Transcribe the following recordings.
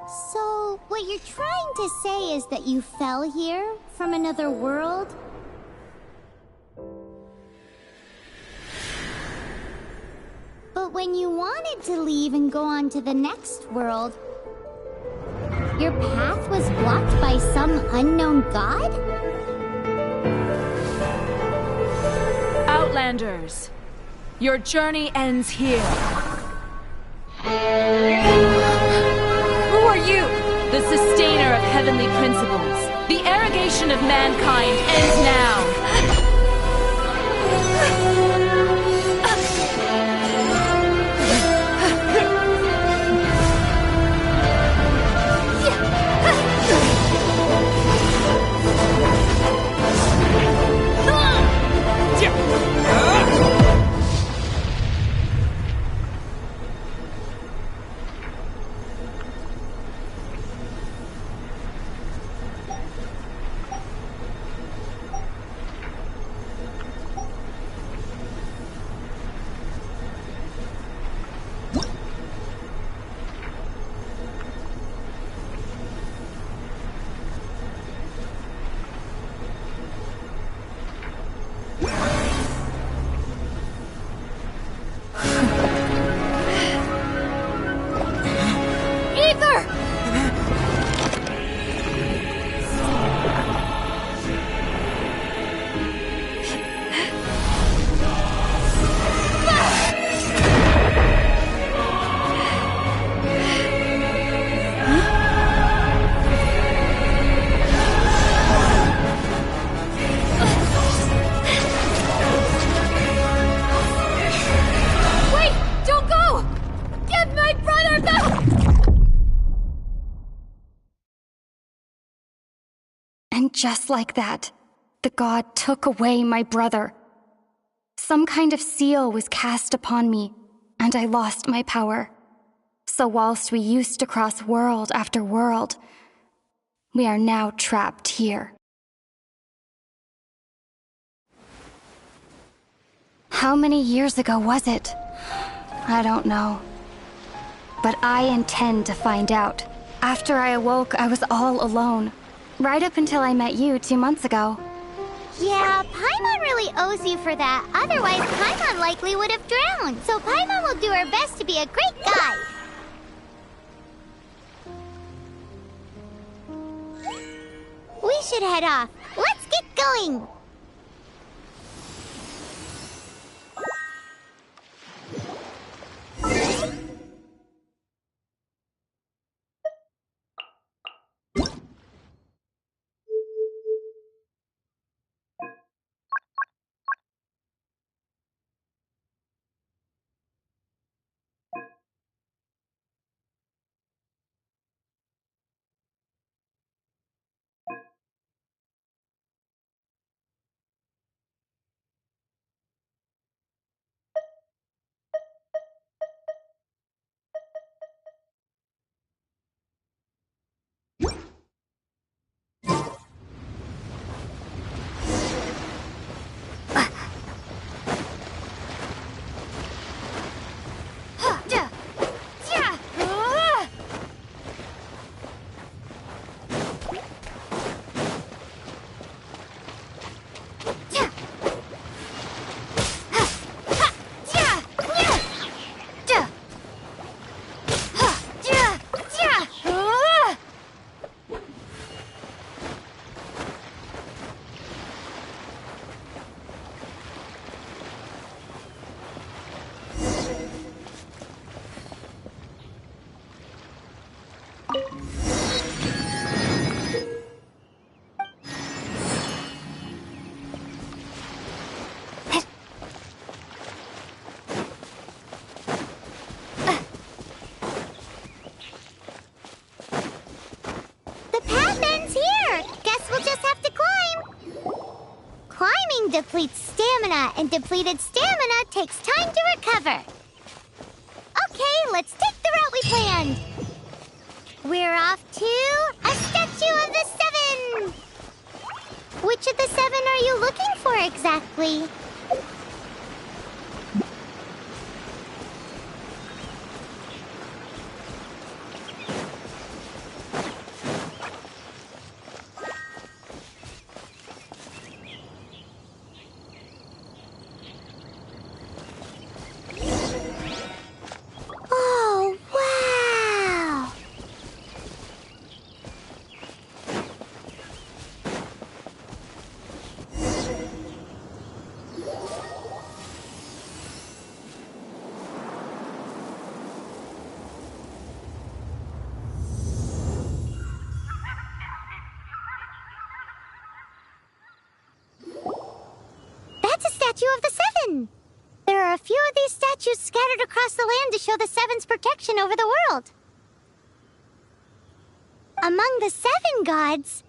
So, what you're trying to say is that you fell here from another world? But when you wanted to leave and go on to the next world, your path was blocked by some unknown god? Outlanders, your journey ends here. Who are you? The sustainer of heavenly principles. The arrogation of mankind ends now. Just like that, the god took away my brother. Some kind of seal was cast upon me, and I lost my power. So whilst we used to cross world after world, we are now trapped here. How many years ago was it? I don't know. But I intend to find out. After I awoke, I was all alone. Right up until I met you 2 months ago. Yeah, Paimon really owes you for that. Otherwise, Paimon likely would have drowned. So Paimon will do her best to be a great guide. We should head off. Let's get going. Depletes stamina, and depleted stamina takes time to recover. Okay, let's take the route we planned. We're off to a Statue of the Seven. Which of the seven are you looking for exactly? statue of the Seven. There are a few of these statues scattered across the land to show the Seven's protection over the world. Among the 7 gods,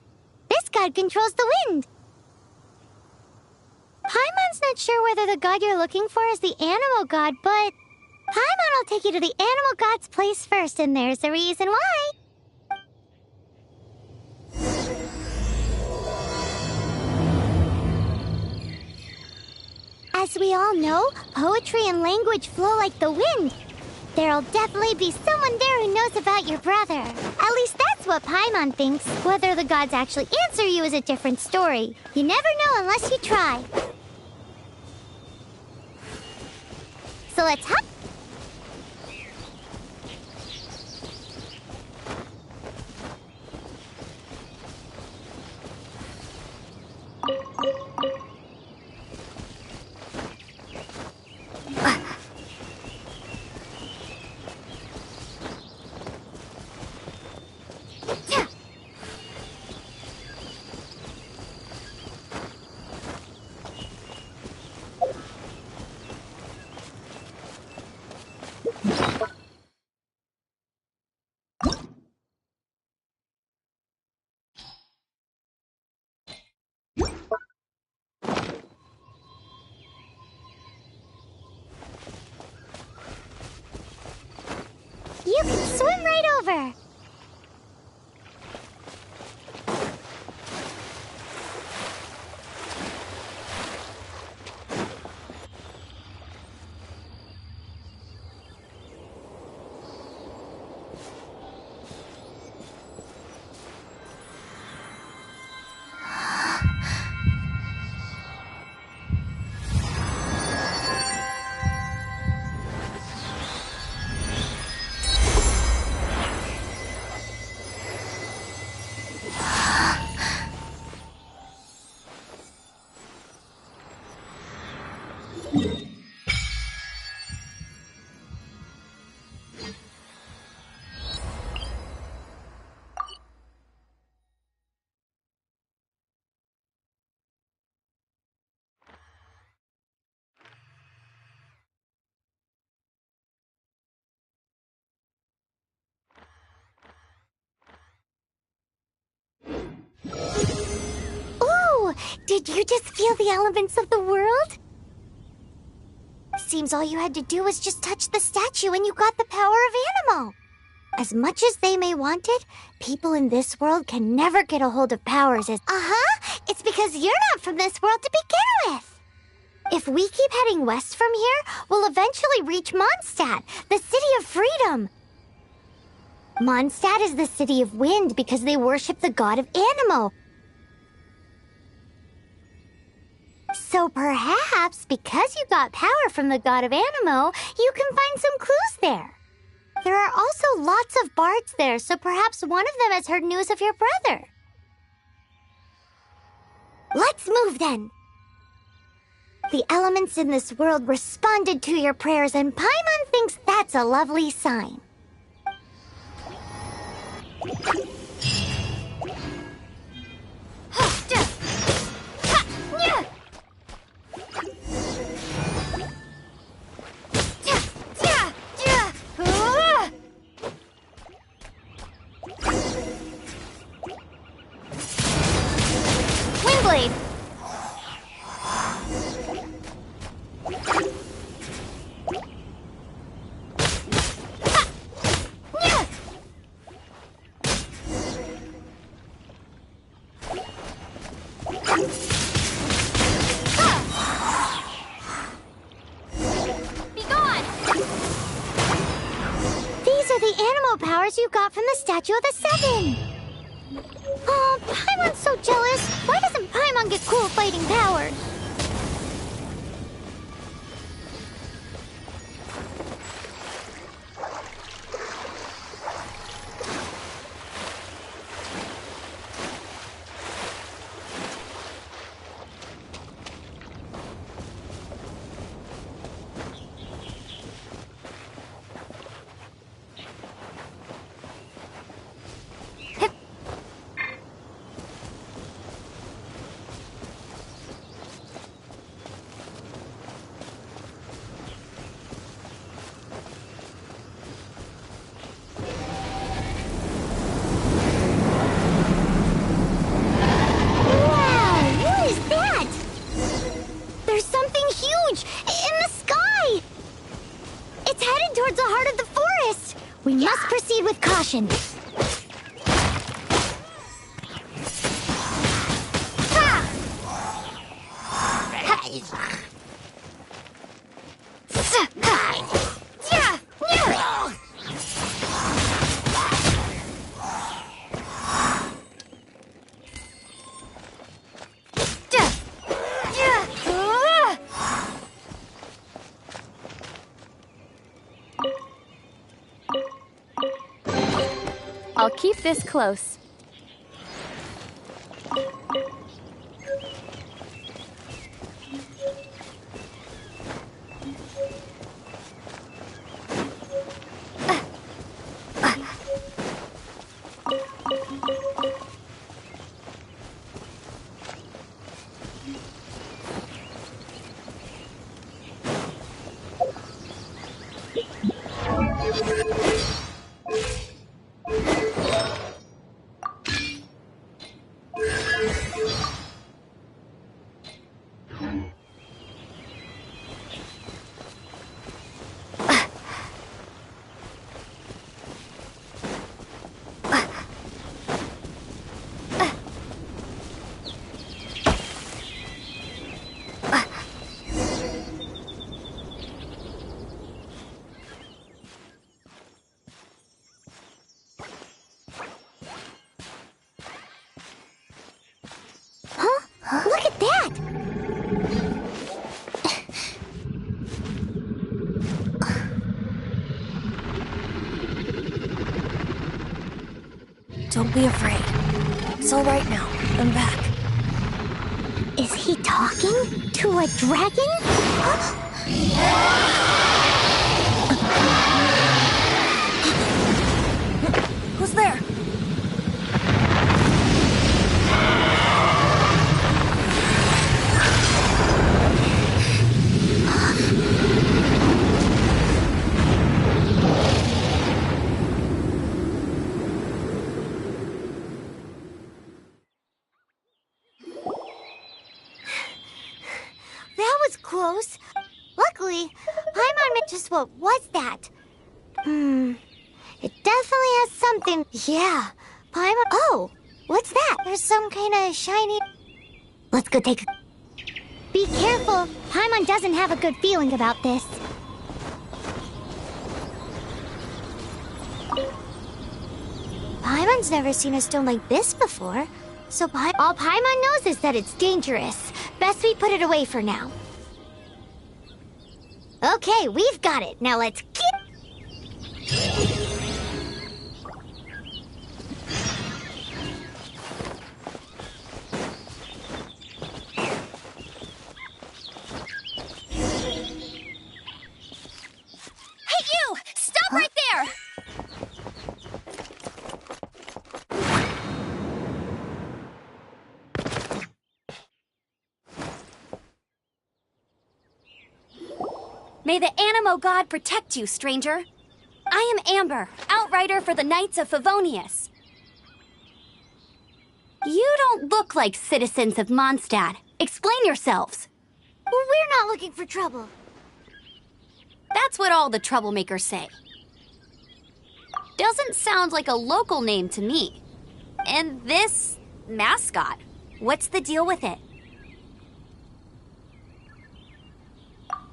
this god controls the wind. Paimon's not sure whether the god you're looking for is the animal god, but Paimon will take you to the animal god's place first, and there's the reason why. As we all know, poetry and language flow like the wind. There'll definitely be someone there who knows about your brother. At least that's what Paimon thinks. Whether the gods actually answer you is a different story. You never know unless you try. So let's hop. You can swim right over. Ooh, did you just feel the elements of the world? Seems all you had to do was just touch the statue and you got the power of Animo. As much as they may want it, people in this world can never get a hold of powers as— It's because you're not from this world to begin with. If we keep heading west from here, we'll eventually reach Mondstadt, the city of freedom. Mondstadt is the city of wind because they worship the god of Animo. So perhaps, because you got power from the god of Animo, you can find some clues there. There are also lots of bards there, so perhaps one of them has heard news of your brother. Let's move then. The elements in this world responded to your prayers, and Paimon thinks that's a lovely sign. Windblade! Powers you got from the Statue of the Seven. Oh, Paimon's so jealous. Why doesn't Paimon get cool fighting powers? large, in the sky! It's headed towards the heart of the forest! We must proceed with caution. I'll keep this close. Look at that! Don't be afraid. It's all right now. I'm back. Is he talking to a dragon? Who's there? That was close. Luckily, Paimon meant just what was that? It definitely has something. Yeah, Paimon. Oh, what's that? There's some kind of shiny. Let's go take a. Be careful. Paimon doesn't have a good feeling about this. Paimon's never seen a stone like this before. So all Paimon knows is that it's dangerous. Best we put it away for now. Okay, we've got it. Now let's get... Hey, you! Stop right there! May the Animo God protect you, stranger. I am Amber, outrider for the Knights of Favonius. You don't look like citizens of Mondstadt. Explain yourselves. Well, we're not looking for trouble. That's what all the troublemakers say. Doesn't sound like a local name to me. And this mascot, what's the deal with it?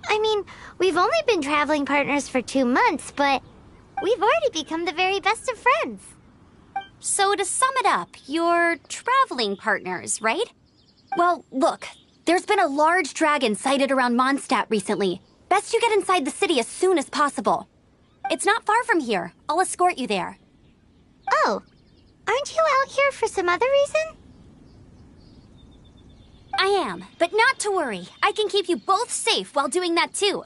I mean, we've only been traveling partners for 2 months, but we've already become the very best of friends. So to sum it up, you're traveling partners, right? Well, look, there's been a large dragon sighted around Mondstadt recently. Best you get inside the city as soon as possible. It's not far from here. I'll escort you there. Oh, aren't you out here for some other reason? I am, but not to worry. I can keep you both safe while doing that too.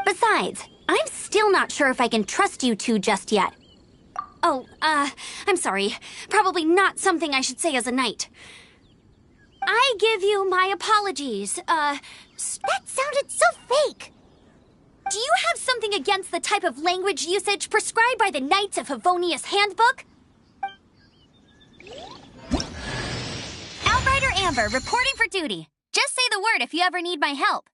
Besides, I'm still not sure if I can trust you two just yet. Oh, I'm sorry. Probably not something I should say as a knight. I give you my apologies. That sounded so fake. Do you have something against the type of language usage prescribed by the Knights of Favonius Handbook? Outrider Amber, reporting for duty. Just say the word if you ever need my help.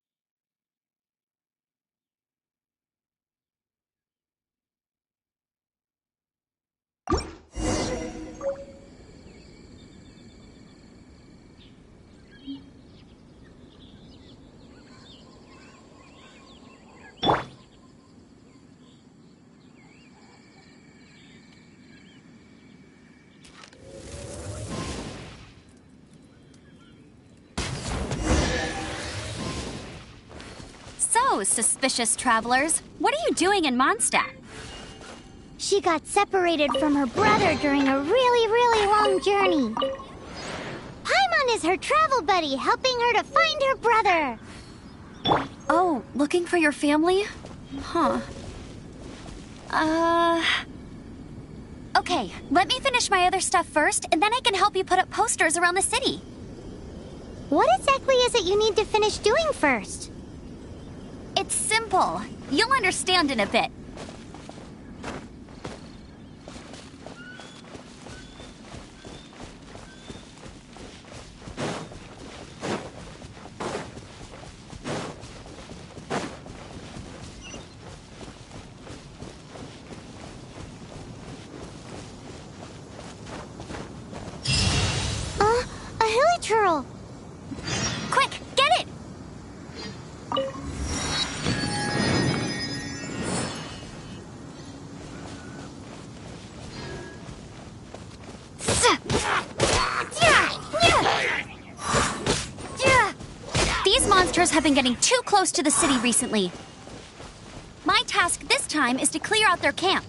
So, suspicious travelers, what are you doing in Mondstadt? She got separated from her brother during a really long journey. Paimon is her travel buddy, helping her to find her brother. Oh, looking for your family? Huh. Okay, let me finish my other stuff first, and then I can help you put up posters around the city. What exactly is it you need to finish doing first? It's simple. You'll understand in a bit. A hilichurl. Quick, get it! These monsters have been getting too close to the city recently. My task this time is to clear out their camp.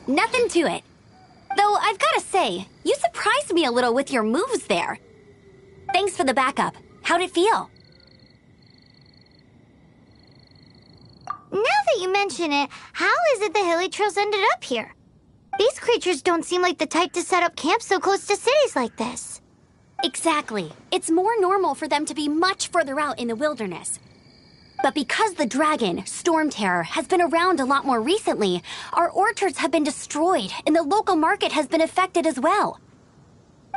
Nothing to it. Though I've gotta say, you surprised me a little with your moves there. Thanks for the backup. How'd it feel? Now that you mention it, how is it the hilichurls ended up here? These creatures don't seem like the type to set up camp so close to cities like this. Exactly. It's more normal for them to be much further out in the wilderness. But because the dragon, Storm Terror, has been around a lot more recently, our orchards have been destroyed and the local market has been affected as well.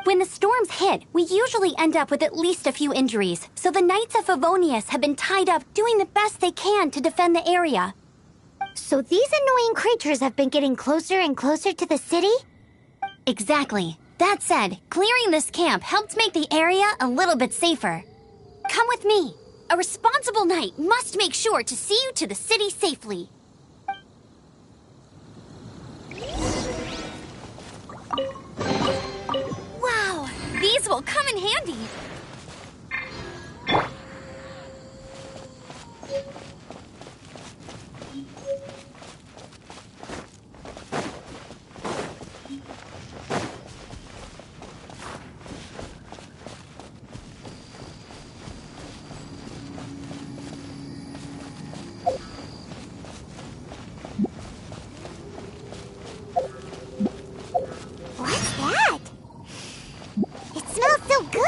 When the storms hit, we usually end up with at least a few injuries, so the Knights of Favonius have been tied up doing the best they can to defend the area. So these annoying creatures have been getting closer and closer to the city? Exactly. That said, clearing this camp helped make the area a little bit safer. Come with me. A responsible knight must make sure to see you to the city safely. Wow, these will come in handy. What's that? It smells so good!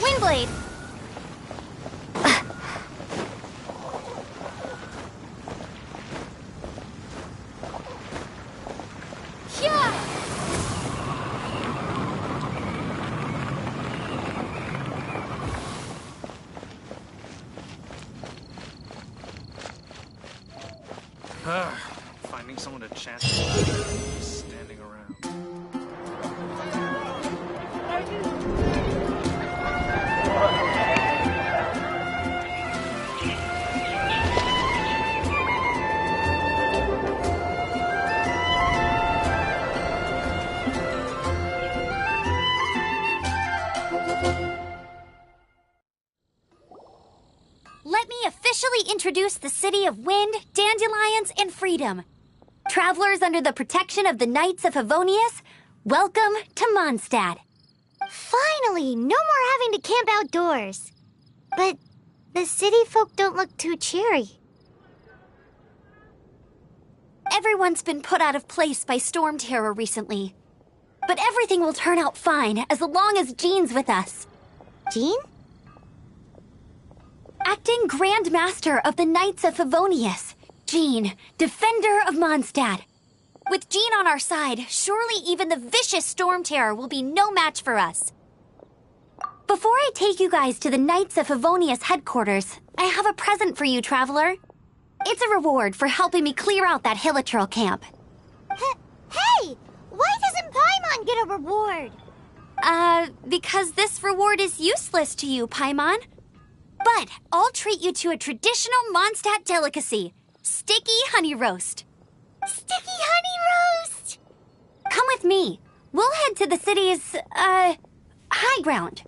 Windblade! Finding someone to chat with, standing around. let me officially introduce the city of wind, dandelions, and freedom. Travelers under the protection of the Knights of Favonius, welcome to Mondstadt. Finally, no more having to camp outdoors. But the city folk don't look too cheery. Everyone's been put out of place by storm terror recently. But everything will turn out fine as long as Jean's with us. Jean? Acting Grand Master of the Knights of Favonius, Jean, Defender of Mondstadt. With Jean on our side, surely even the vicious storm terror will be no match for us. Before I take you guys to the Knights of Favonius headquarters, I have a present for you, Traveler. It's a reward for helping me clear out that Hilitril camp. Hey! Why doesn't Paimon get a reward? Because this reward is useless to you, Paimon. But I'll treat you to a traditional Mondstadt delicacy, sticky honey roast. Sticky honey roast! Come with me. We'll head to the city's, high ground.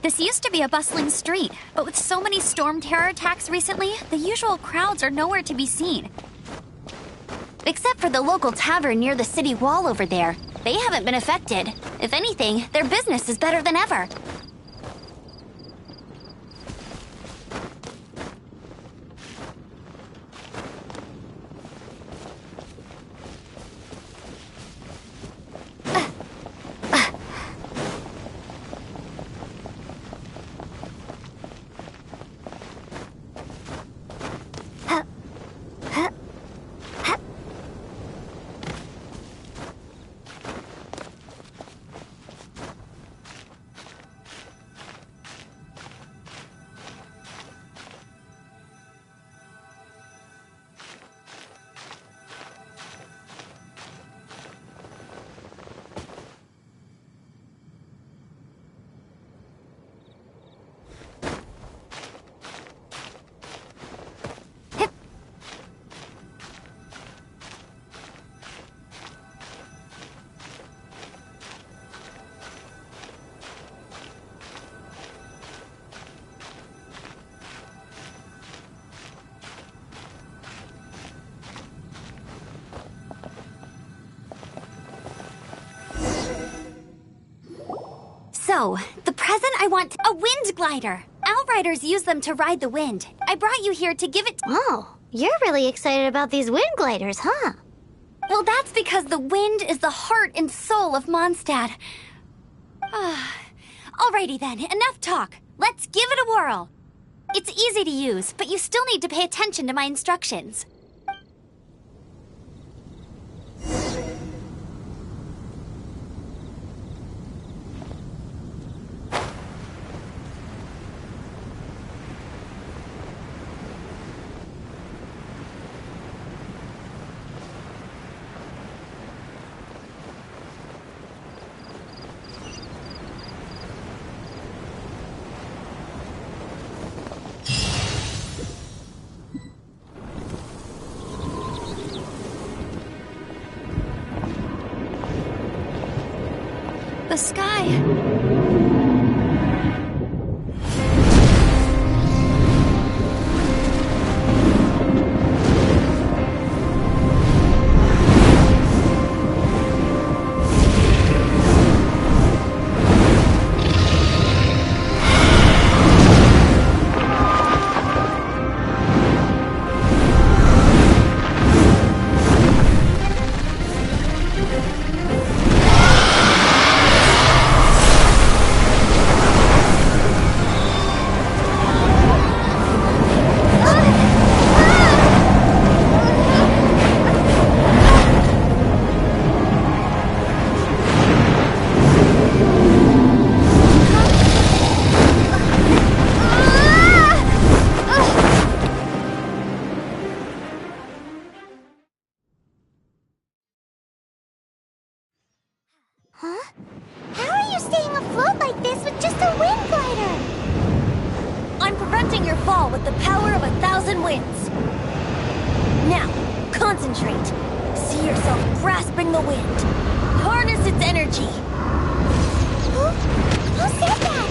This used to be a bustling street, but with so many storm terror attacks recently, the usual crowds are nowhere to be seen. Except for the local tavern near the city wall over there. They haven't been affected. If anything, their business is better than ever. So, the present I want... A wind glider! Outriders use them to ride the wind. I brought you here to give it... Oh, you're really excited about these wind gliders, huh? Well, that's because the wind is the heart and soul of Mondstadt. Alrighty then, enough talk. Let's give it a whirl. It's easy to use, but you still need to pay attention to my instructions. The sky... fall with the power of 1,000 winds. Now, concentrate. See yourself grasping the wind. Harness its energy. Who said that?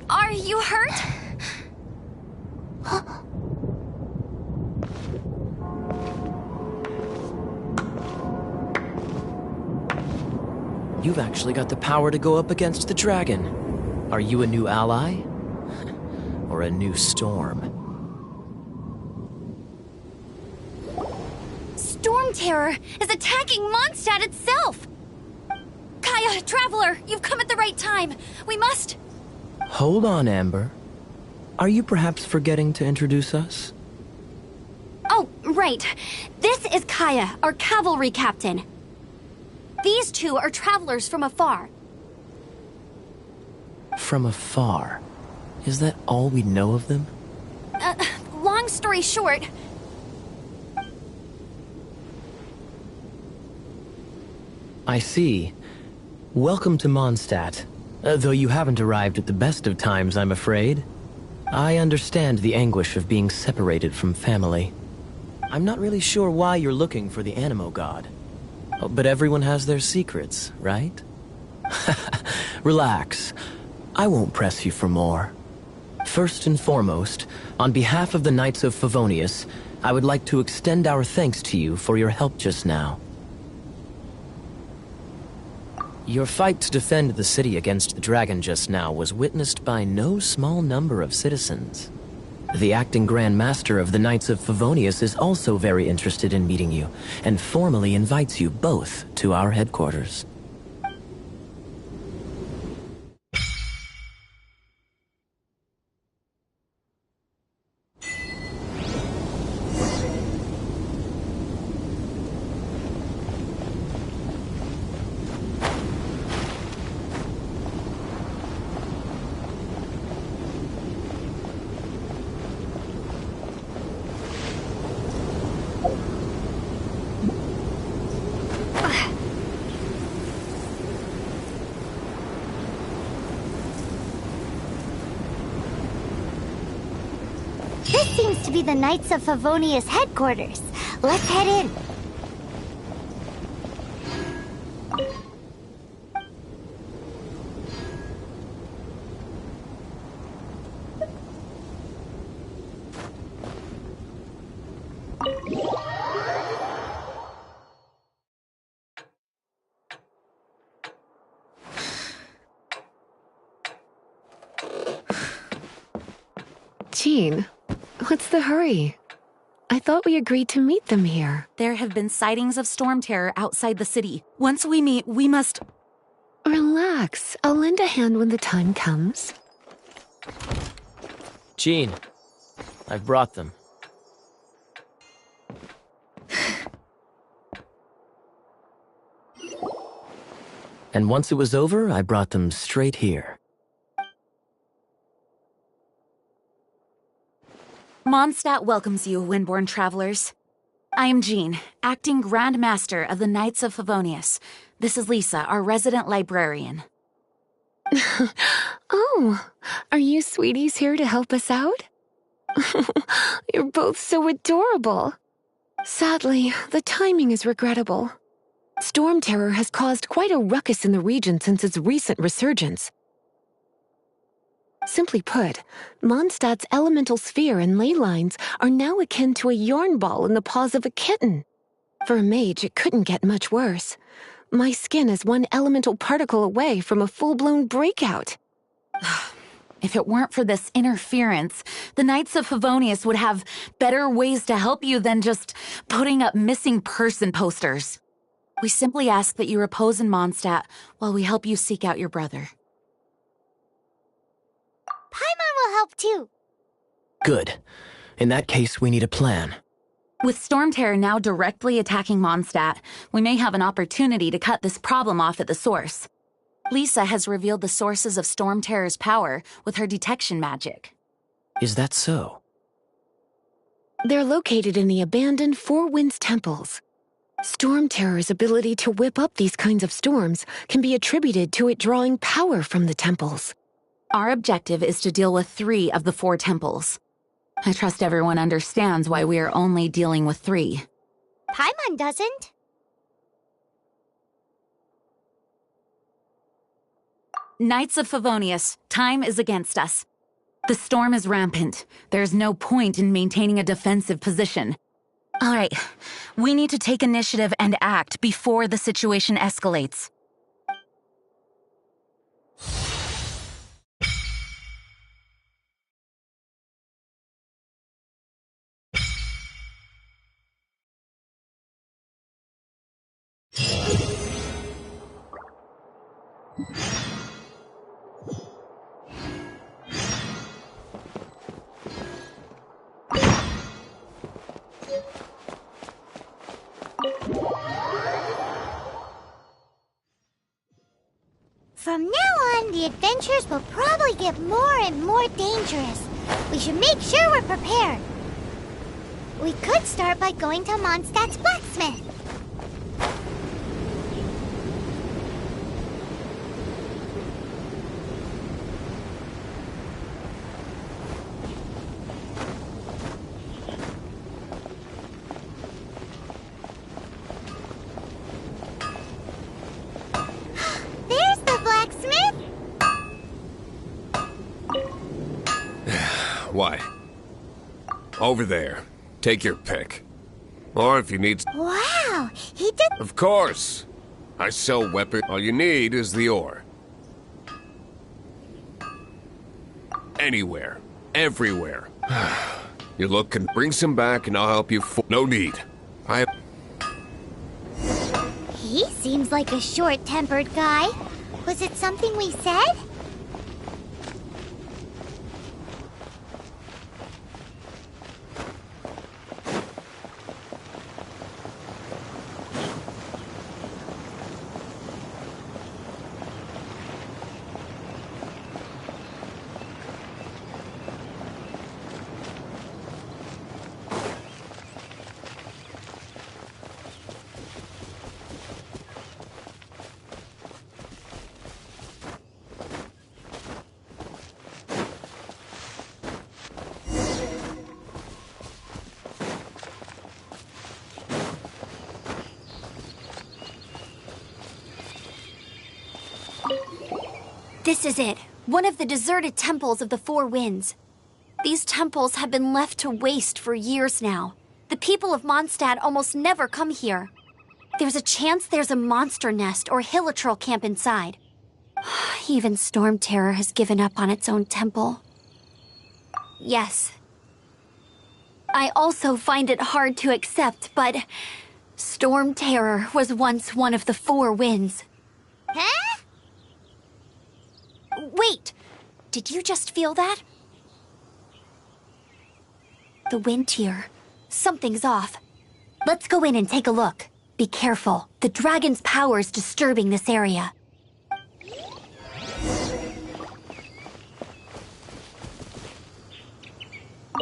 Are you hurt? You've actually got the power to go up against the dragon. Are you a new ally? Or a new storm? Storm Terror is attacking Mondstadt itself! Kaya, Traveler, you've come at the right time. We must... Hold on, Amber. Are you perhaps forgetting to introduce us? Oh, right. This is Kaya, our cavalry captain. These two are travelers from afar. From afar? Is that all we know of them? Long story short... I see. Welcome to Mondstadt. Though you haven't arrived at the best of times, I'm afraid. I understand the anguish of being separated from family. I'm not really sure why you're looking for the Animo God. Oh, but everyone has their secrets, right? Relax. I won't press you for more. First and foremost, on behalf of the Knights of Favonius, I would like to extend our thanks to you for your help just now. Your fight to defend the city against the dragon just now was witnessed by no small number of citizens. The acting Grand Master of the Knights of Favonius is also very interested in meeting you, and formally invites you both to our headquarters. This seems to be the Knights of Favonius headquarters. Let's head in. Jean, what's the hurry? I thought we agreed to meet them here. There have been sightings of storm terror outside the city. Once we meet, we must... Relax. I'll lend a hand when the time comes. Jean, I've brought them. And once it was over, I brought them straight here. Mondstadt welcomes you, Windborn travelers. I am Jean, acting Grand Master of the Knights of Favonius. This is Lisa, our resident librarian. Oh, are you sweeties here to help us out? You're both so adorable. Sadly, the timing is regrettable. Storm terror has caused quite a ruckus in the region since its recent resurgence. Simply put, Mondstadt's elemental sphere and ley lines are now akin to a yarn ball in the paws of a kitten. For a mage, it couldn't get much worse. My skin is one elemental particle away from a full-blown breakout. If it weren't for this interference, the Knights of Favonius would have better ways to help you than just putting up missing person posters. We simply ask that you repose in Mondstadt while we help you seek out your brother. Paimon will help too. Good. In that case, we need a plan. With Storm Terror now directly attacking Mondstadt, we may have an opportunity to cut this problem off at the source. Lisa has revealed the sources of Storm Terror's power with her detection magic. Is that so? They're located in the abandoned Four Winds temples. Storm Terror's ability to whip up these kinds of storms can be attributed to it drawing power from the temples. Our objective is to deal with 3 of the 4 temples. I trust everyone understands why we are only dealing with 3. Paimon doesn't. Knights of Favonius, time is against us. The storm is rampant. There's no point in maintaining a defensive position. All right, we need to take initiative and act before the situation escalates. From now on, the adventures will probably get more and more dangerous. We should make sure we're prepared. We could start by going to Mondstadt's blacksmith. There's the blacksmith! Why? Over there. Take your pick. Or if you need... Wow, he did... Of course! I sell weapons. All you need is the ore. Anywhere. Everywhere. You look and bring some back and I'll help you No need. He seems like a short-tempered guy. Was it something we said? This is it. One of the deserted temples of the Four Winds. These temples have been left to waste for years now. The people of Mondstadt almost never come here. There's a chance there's a monster nest or hilitrol camp inside. Even Storm Terror has given up on its own temple. Yes. I also find it hard to accept, but Storm Terror was once one of the Four Winds. Huh? Wait! Did you just feel that? The wind here. Something's off. Let's go in and take a look. Be careful. The dragon's power is disturbing this area.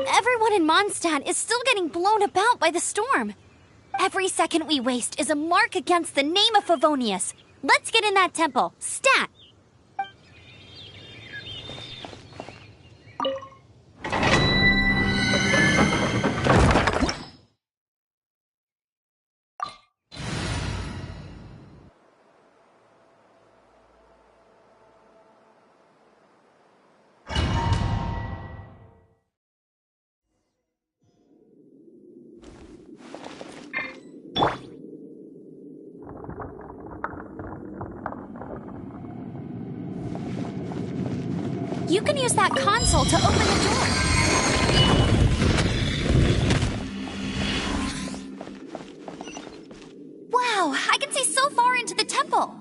Everyone in Mondstadt is still getting blown about by the storm. Every second we waste is a mark against the name of Favonius. Let's get in that temple. Stat! you can use that console to open the door. Wow, I can see so far into the temple.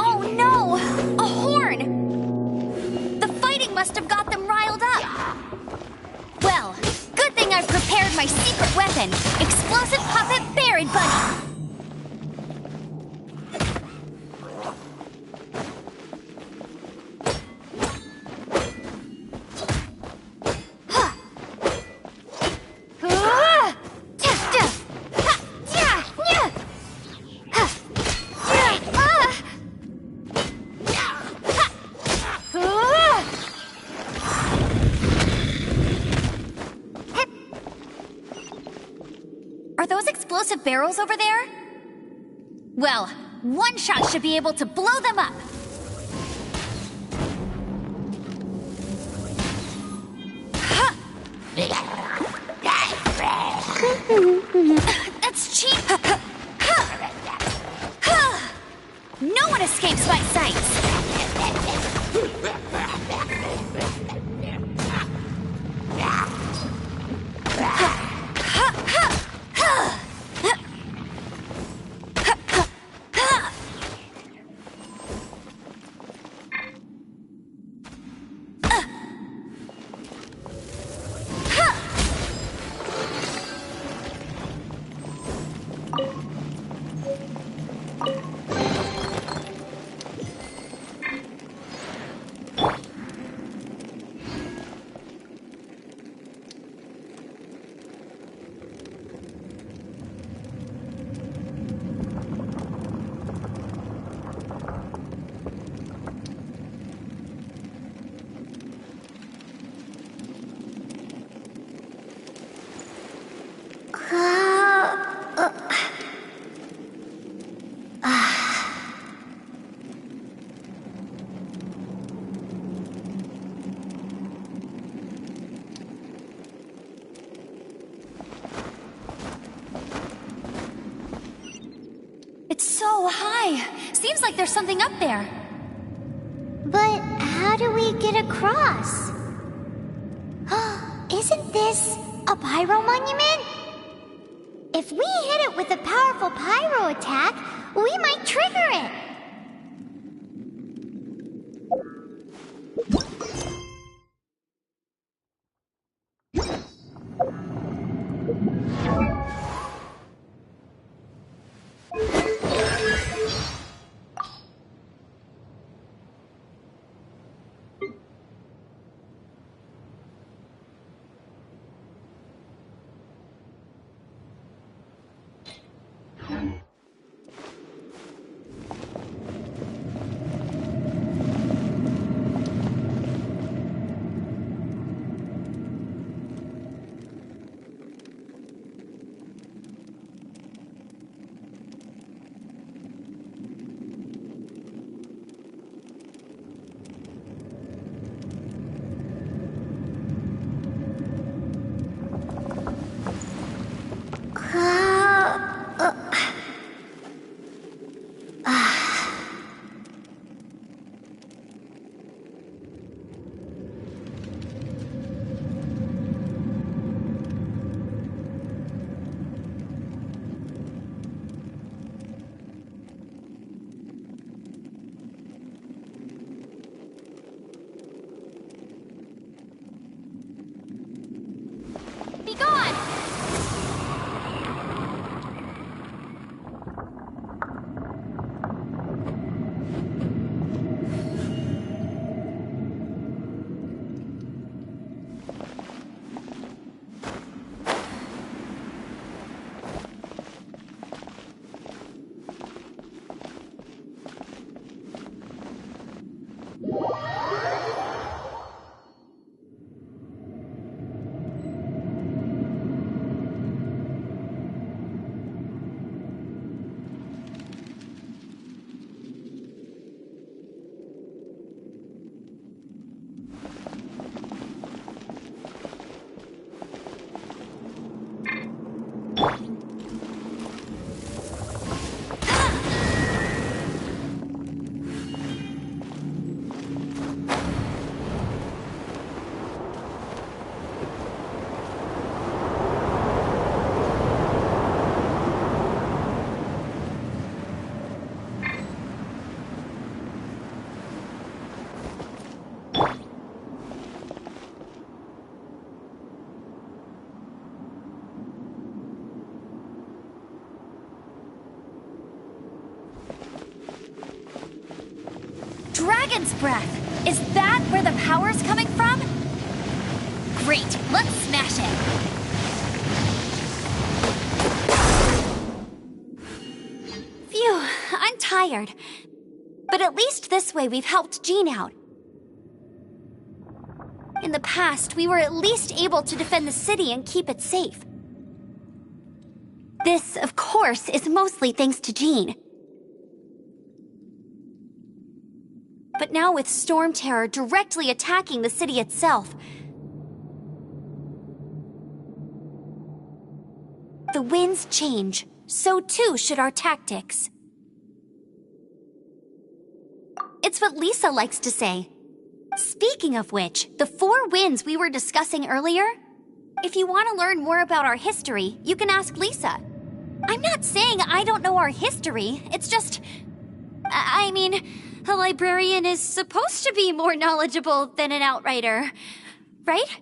Oh no! A horn! The fighting must have got them riled up. Well, good thing I've prepared my secret weapon, explosive puppet Buried Bunny. Are those explosive barrels over there? Well, one shot should be able to blow them up. That's cheap. No one escapes my sights. It's so high. Seems like there's something up there. But how do we get across? Isn't this a pyro monument? If we hit it with a powerful pyro attack, we might trigger it. Dragon's breath! Is that where the power's coming from? Great, let's smash it! Phew, I'm tired. But at least this way we've helped Jean out. In the past, we were at least able to defend the city and keep it safe. This, of course, is mostly thanks to Jean. But now with Storm Terror directly attacking the city itself, the winds change, so too should our tactics. It's what Lisa likes to say. Speaking of which, the 4 winds we were discussing earlier, if you want to learn more about our history, you can ask Lisa. I'm not saying I don't know our history, it's just... I mean, a librarian is supposed to be more knowledgeable than an outrider, right?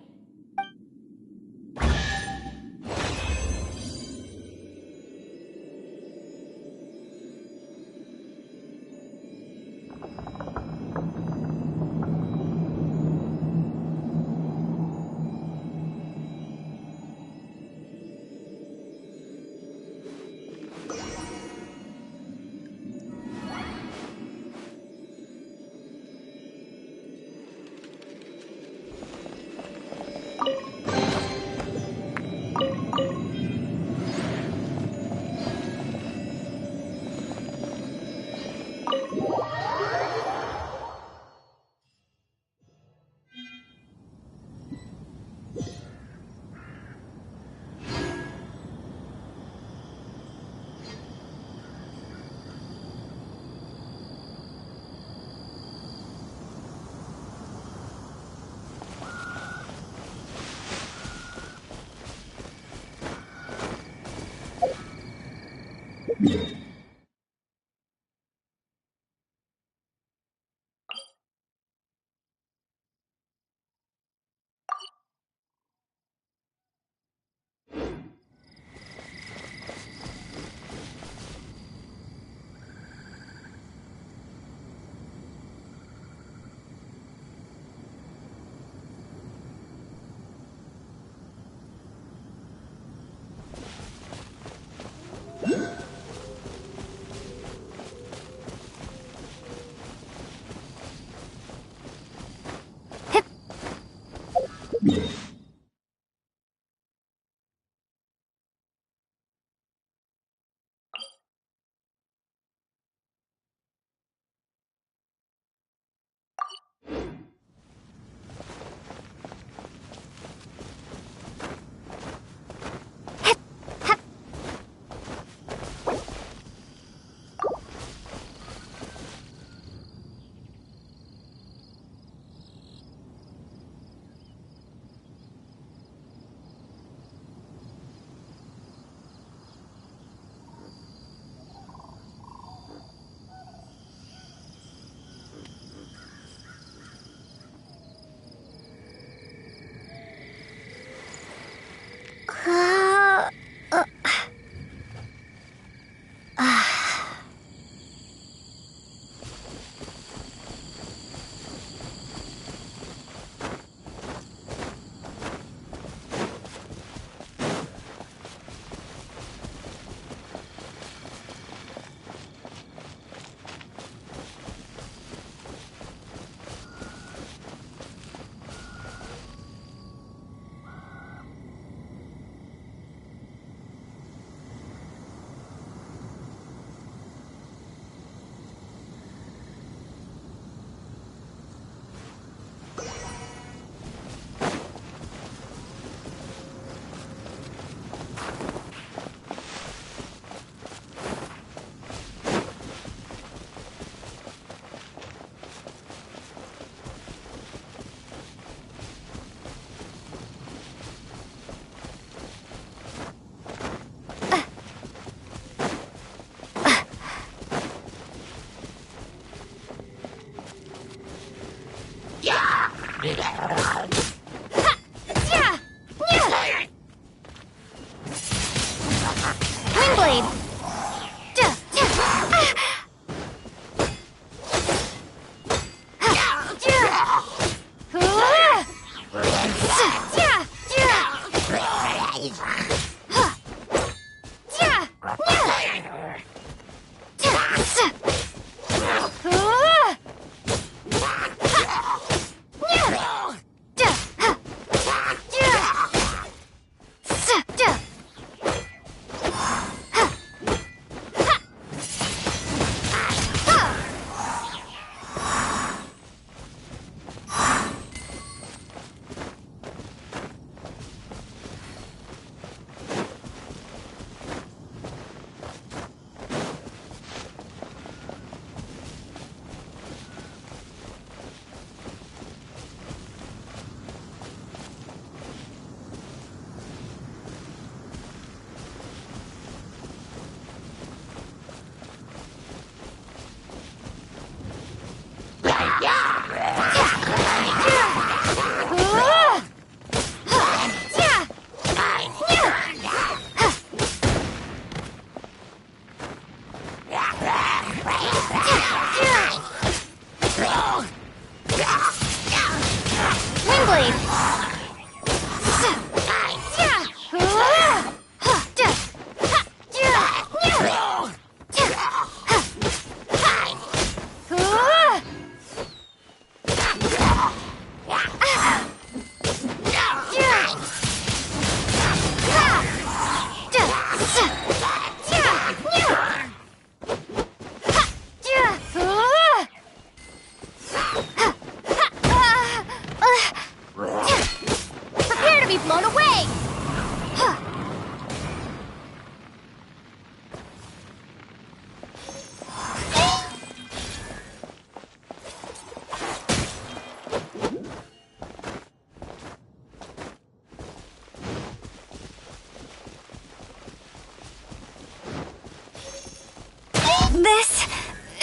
Windblade!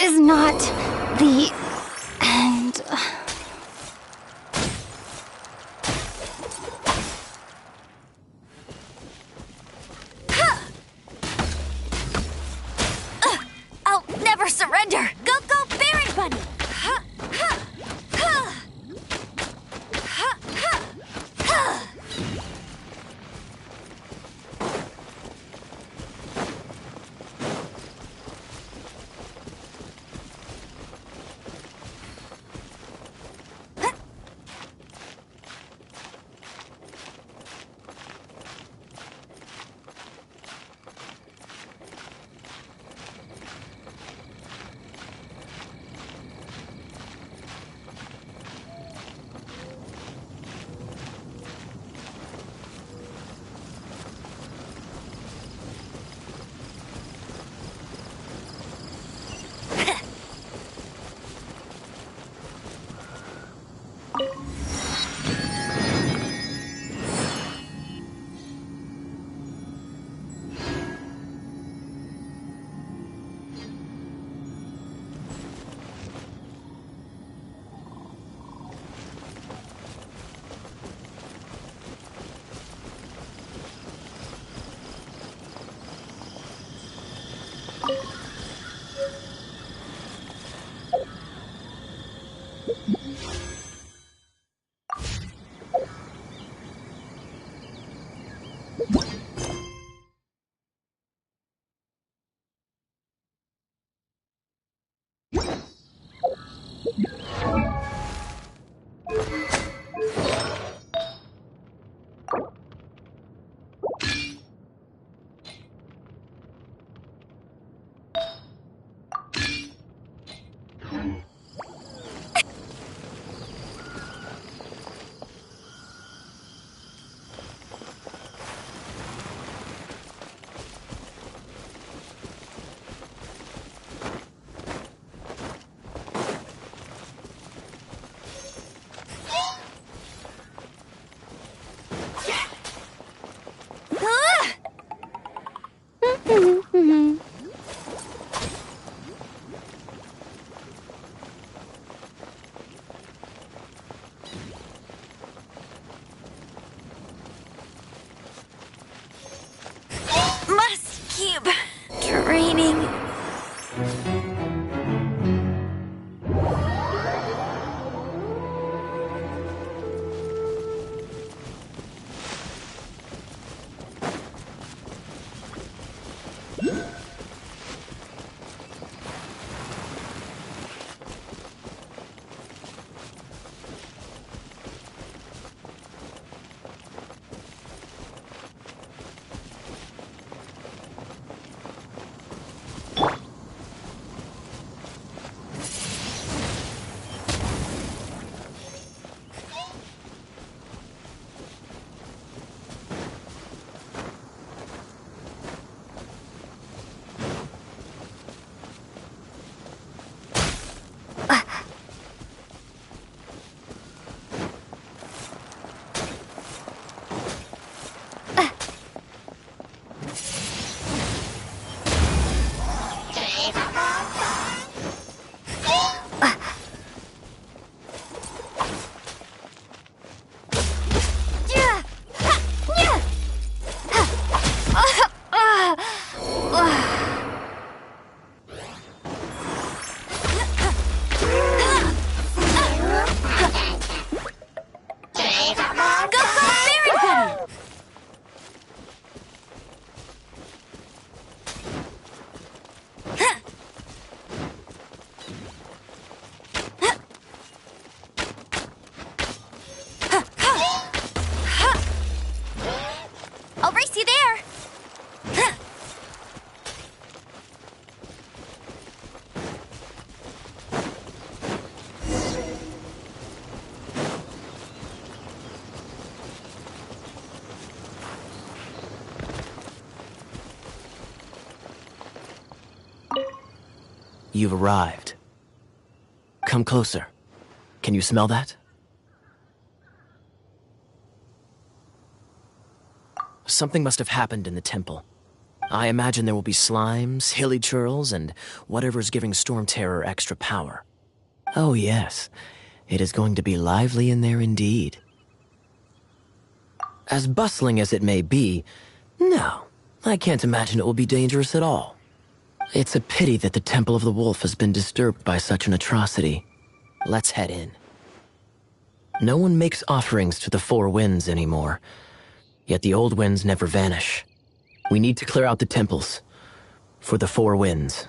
is not the end. I'll never surrender! Go, go, Baron Bunny! Ha, ha, ha. Ha, ha, ha. Must keep training. I'll race you there! You've arrived. Come closer. Can you smell that? Something must have happened in the temple. I imagine there will be slimes, hilly churls, and whatever's giving Storm Terror extra power. Oh yes, it is going to be lively in there indeed. As bustling as it may be, no, I can't imagine it will be dangerous at all. It's a pity that the Temple of the Wolf has been disturbed by such an atrocity. Let's head in. No one makes offerings to the Four Winds anymore, yet the old winds never vanish. We need to clear out the temples for the Four Winds.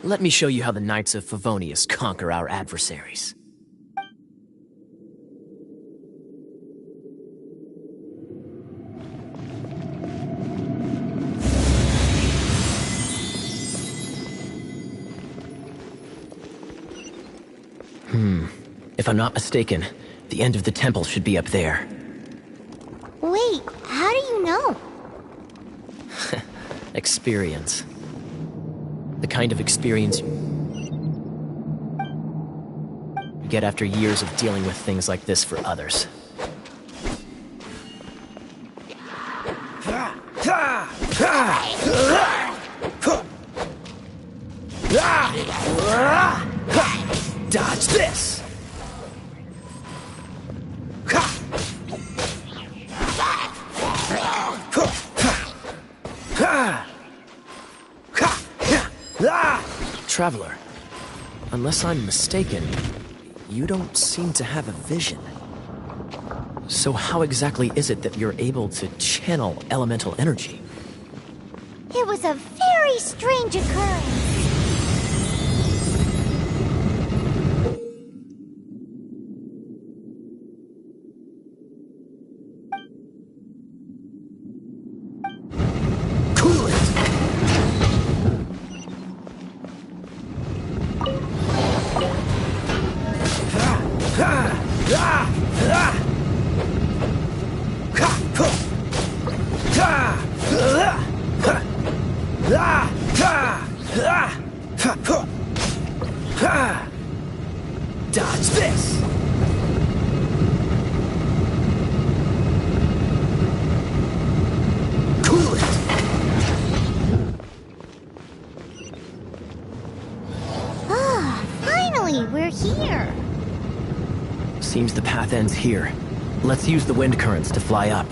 Let me show you how the Knights of Favonius conquer our adversaries. If I'm not mistaken, the end of the temple should be up there. Wait, how do you know? Experience. The kind of experience you get after years of dealing with things like this for others. Dodge this! Traveler, unless I'm mistaken, you don't seem to have a vision. So how exactly is it that you're able to channel elemental energy? It was a very strange occurrence. Dodge this! Cool it! Ah, finally, we're here. Seems the path ends here. Let's use the wind currents to fly up.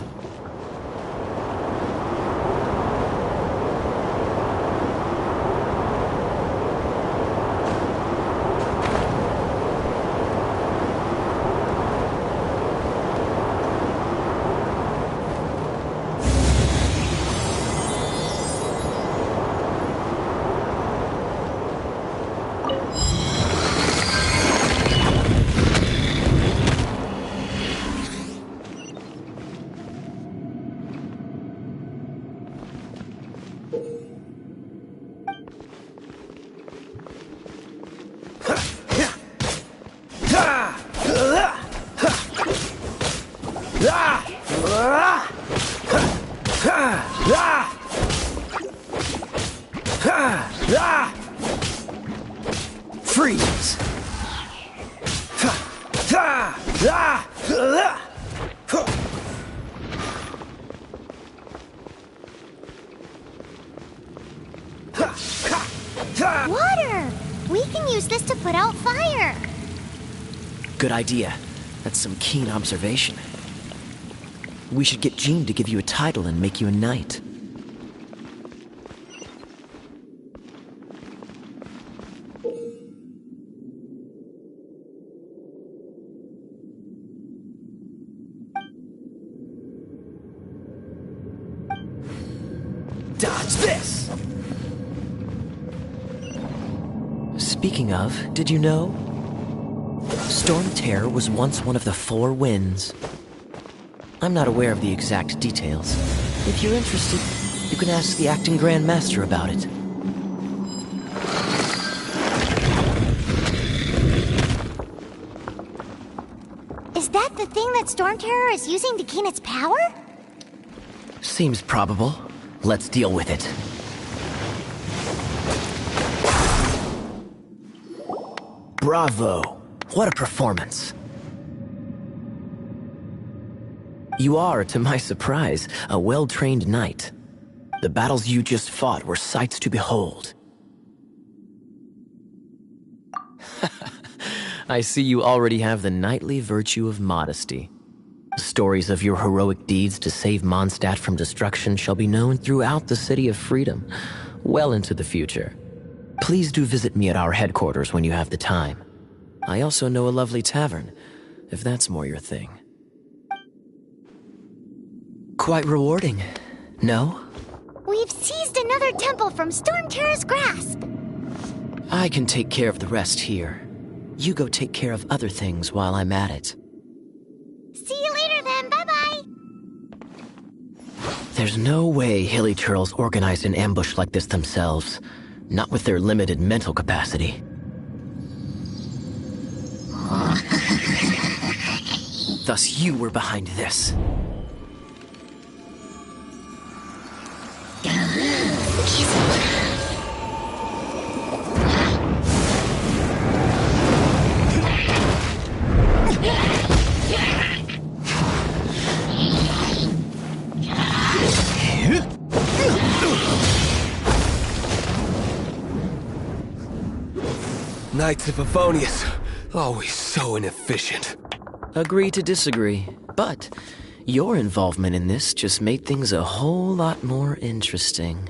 Freeze! Water! We can use this to put out fire. Good idea. That's some keen observation. We should get Jean to give you a title and make you a knight. Dodge this! Speaking of, did you know? Storm Terror was once one of the 4 winds. I'm not aware of the exact details. If you're interested, you can ask the acting Grand Master about it. Is that the thing that Storm Terror is using to gain its power? Seems probable. Let's deal with it. Bravo! What a performance. You are, to my surprise, a well-trained knight. The battles you just fought were sights to behold. I see you already have the knightly virtue of modesty. Stories of your heroic deeds to save Mondstadt from destruction shall be known throughout the City of Freedom, well into the future. Please do visit me at our headquarters when you have the time. I also know a lovely tavern, if that's more your thing. Quite rewarding, no? We've seized another temple from Storm Terror's grasp. I can take care of the rest here. You go take care of other things while I'm at it. See you later then, bye-bye. There's no way Hilly Turtles organized an ambush like this themselves. Not with their limited mental capacity. Thus you were behind this. Knights of Favonius, always so inefficient. Agree to disagree, but your involvement in this just made things a whole lot more interesting.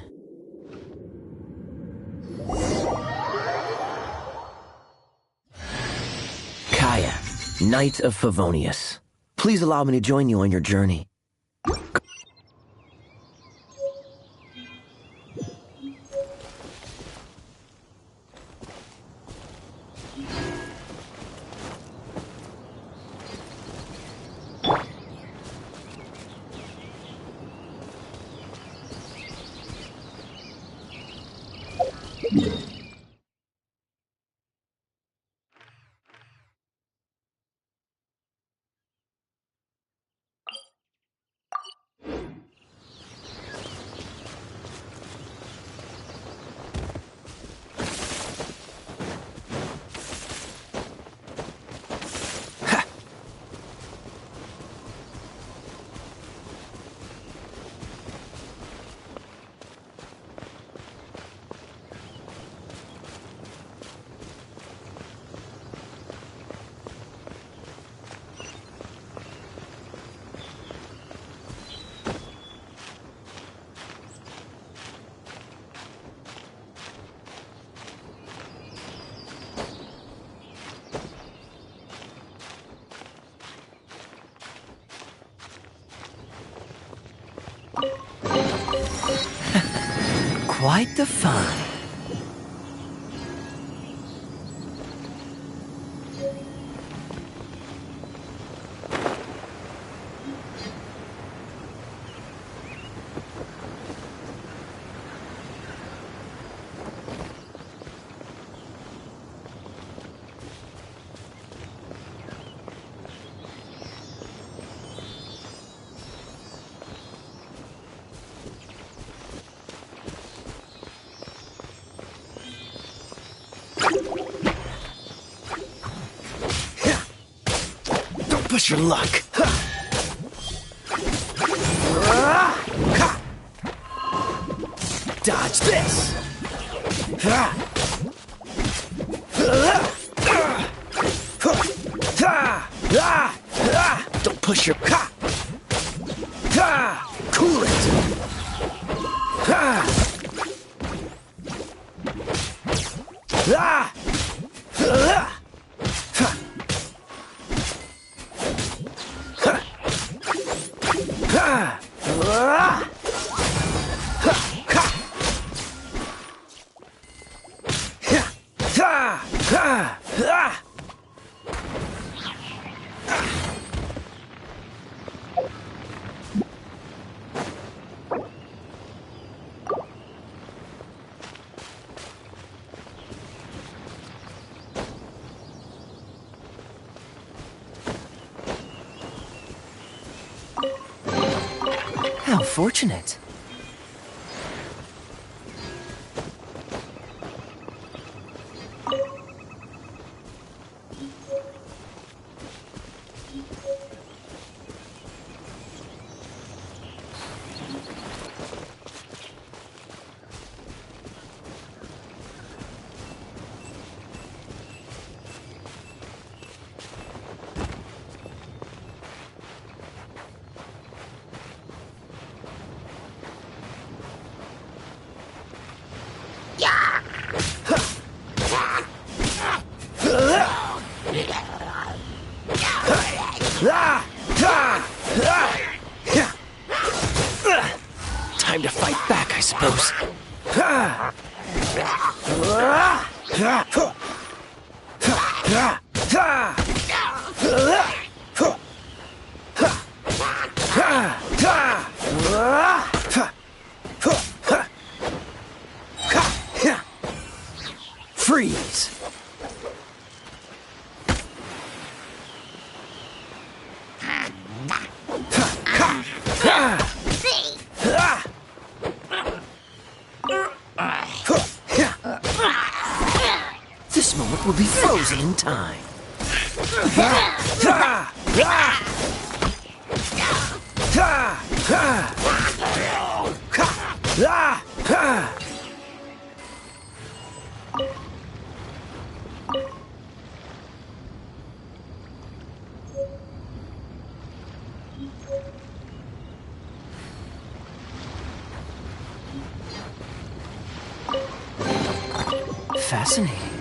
Kaya, Knight of Favonius. Please allow me to join you on your journey. Quite the fun. Push your luck. Dodge this. push your... Cool it! How fortunate. Time to fight back, I suppose. Freeze! This moment will be frozen in time. Fascinating.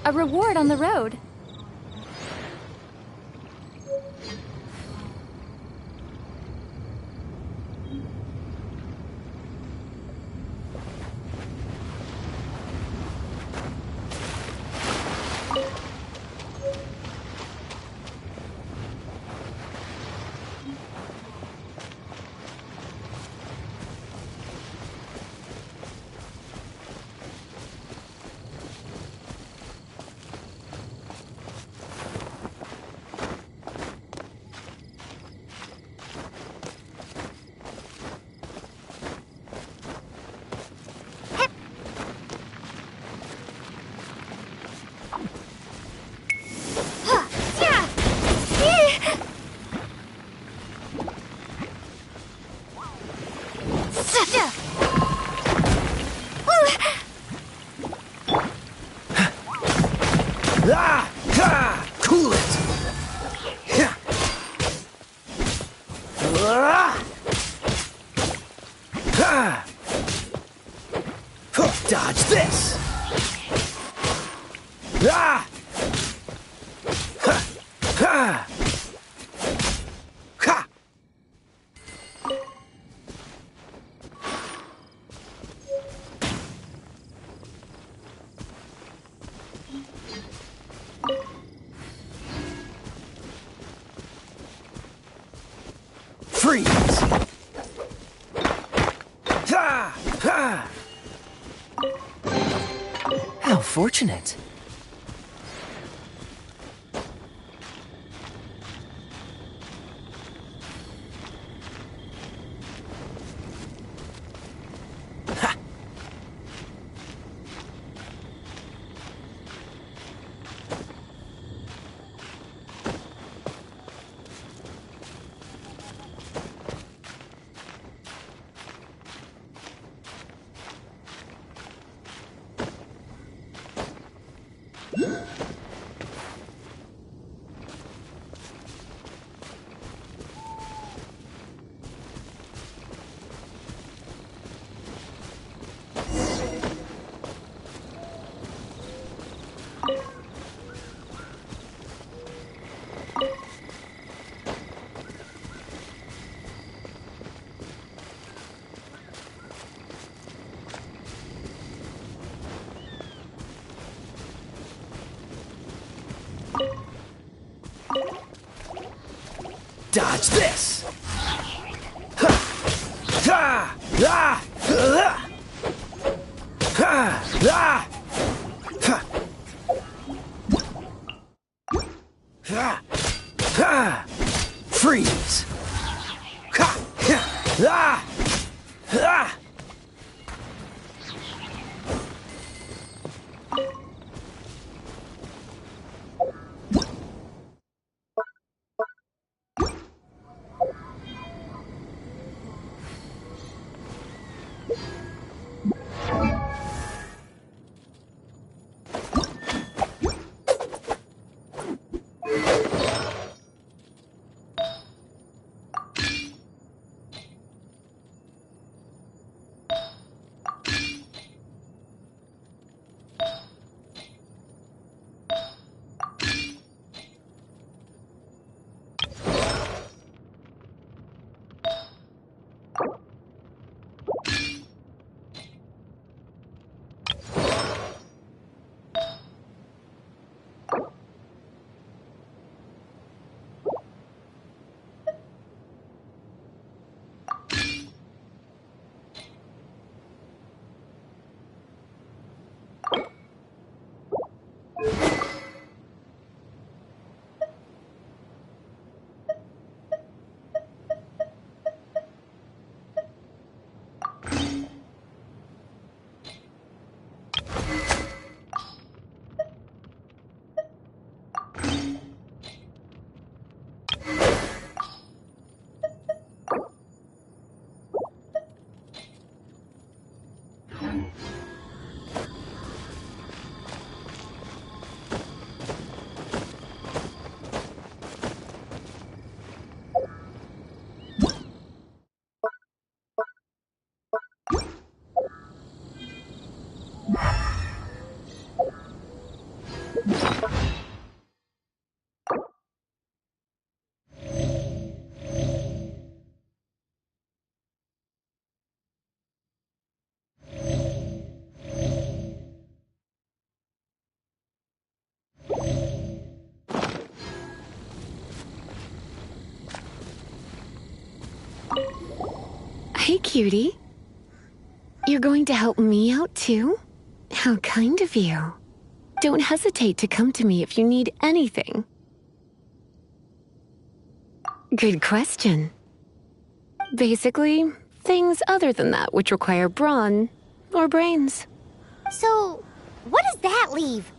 A reward on the road. Cool it! Dodge this! Freeze! How fortunate. Dodge this! Freeze! Hey, cutie. You're going to help me out, too? How kind of you. Don't hesitate to come to me if you need anything. Good question. Basically, things other than that which require brawn or brains. So, what does that leave?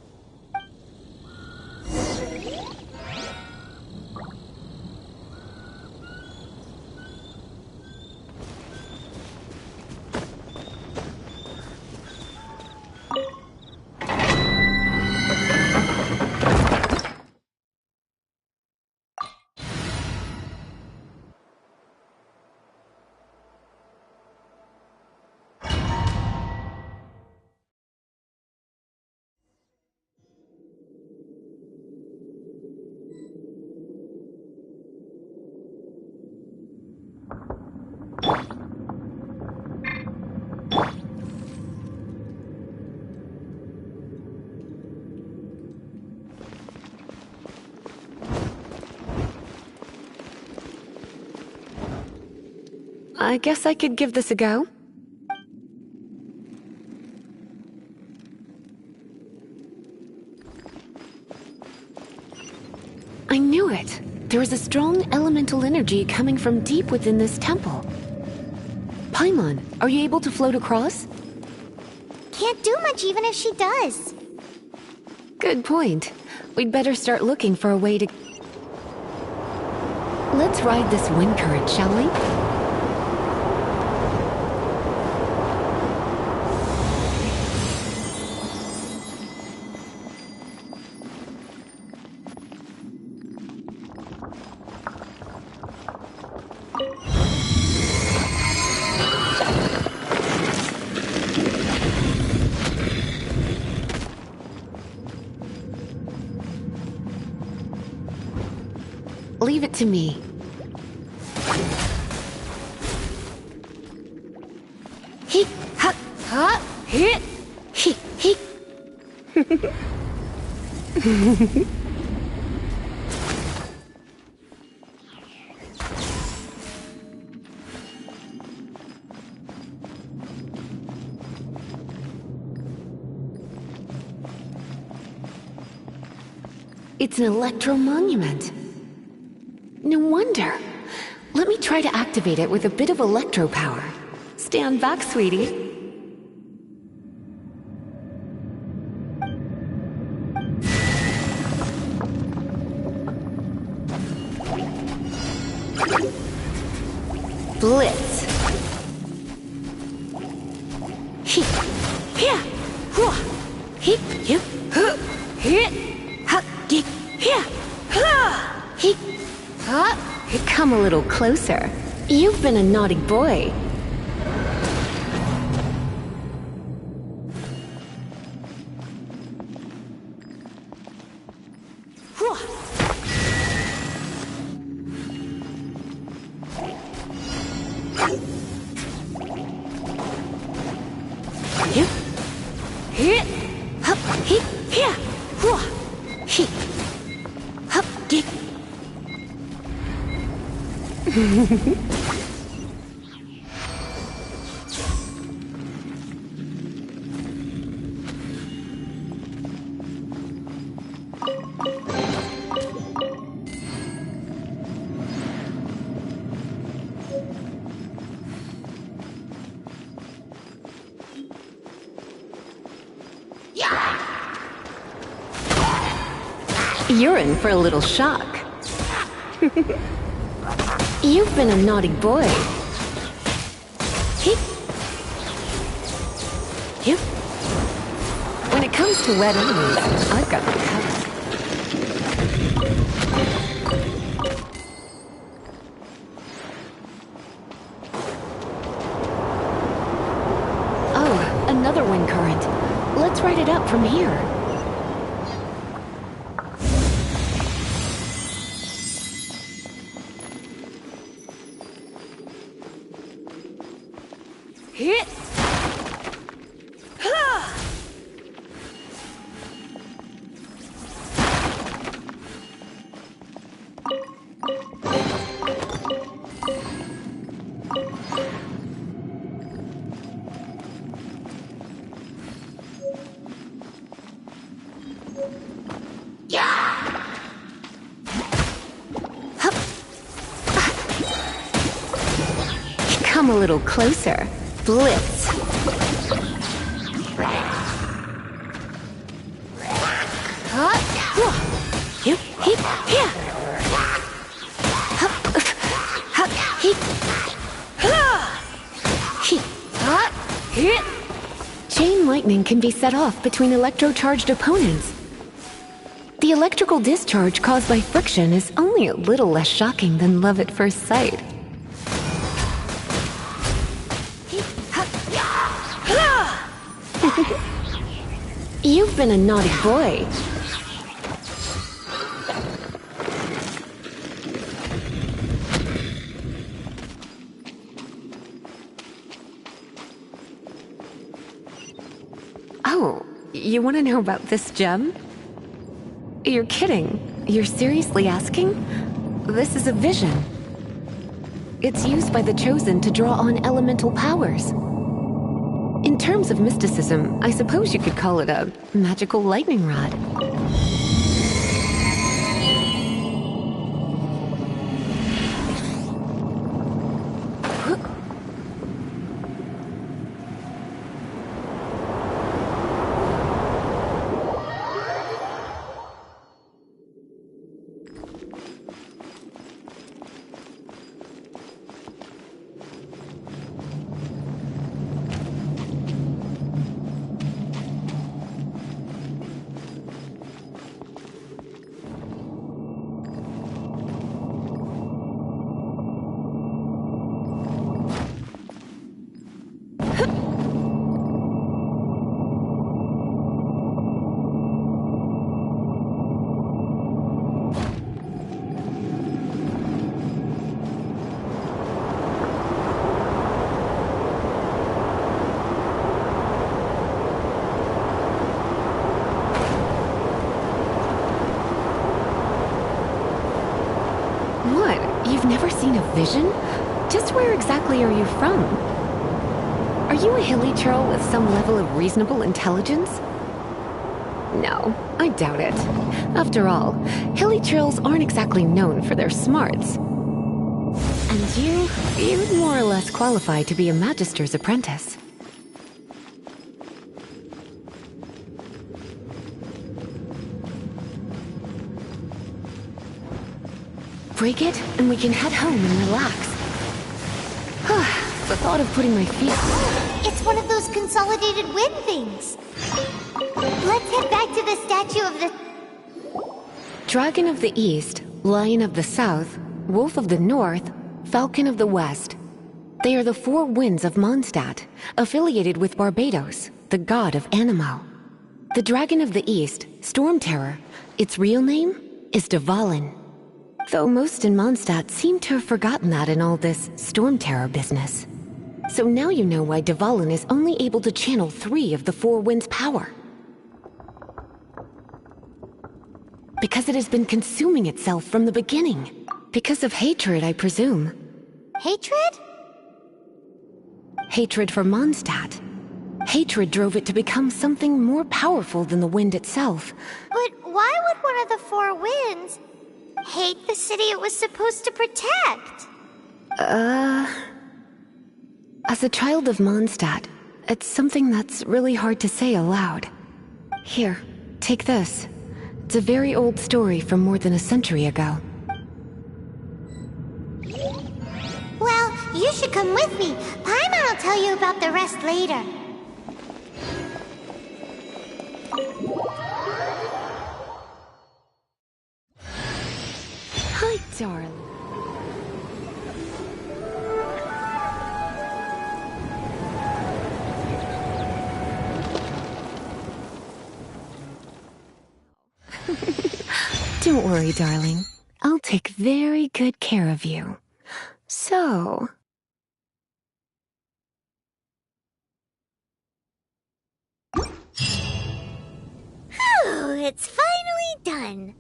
I guess I could give this a go. I knew it. There is a strong elemental energy coming from deep within this temple. Paimon, are you able to float across? Can't do much even if she does. Good point. We'd better start looking for a way to... Let's ride this wind current, shall we? Leave it to me. He, ha, ha, hit, he. It's an electro monument. No wonder. Let me try to activate it with a bit of electro power. Stand back, sweetie. Blitz. He, here, hua, he, you, huh, hit, ha, get, here, ha, he. Come a little closer. You've been a naughty boy. You're in for a little shock. You've been a naughty boy. When it comes to wet enemies, I've got the cover. Oh, another wind current. Let's ride it up from here. Come a little closer. Blitz. Chain lightning can be set off between electro-charged opponents. The electrical discharge caused by friction is only a little less shocking than love at first sight. You've been a naughty boy. Oh, you want to know about this gem? You're kidding. You're seriously asking? This is a vision. It's used by the Chosen to draw on elemental powers. In terms of mysticism, I suppose you could call it a magical lightning rod. You've never seen a vision? Just where exactly are you from? Are you a hilly troll with some level of reasonable intelligence? No, I doubt it. After all, hilly trolls aren't exactly known for their smarts. And you're more or less qualified to be a Magister's apprentice. Break it, and we can head home and relax. The thought of putting my feet... It's one of those consolidated wind things. Let's head back to the statue of the... Dragon of the East, Lion of the South, Wolf of the North, Falcon of the West. They are the four winds of Mondstadt, affiliated with Barbados, the god of Anemo. The Dragon of the East, Storm Terror, its real name is Dvalin. Though most in Mondstadt seem to have forgotten that in all this Storm Terror business. So now you know why Dvalin is only able to channel 3 of the four winds' power. Because it has been consuming itself from the beginning. Because of hatred, I presume. Hatred? Hatred for Mondstadt. Hatred drove it to become something more powerful than the wind itself. But why would one of the four winds hate the city it was supposed to protect? As a child of Mondstadt, it's something that's really hard to say aloud. Here, take this. It's a very old story from more than a century ago. Well, you should come with me. Paimon will tell you about the rest later. Hi, darling. Don't worry, darling. I'll take very good care of you. So... Phew, it's finally done.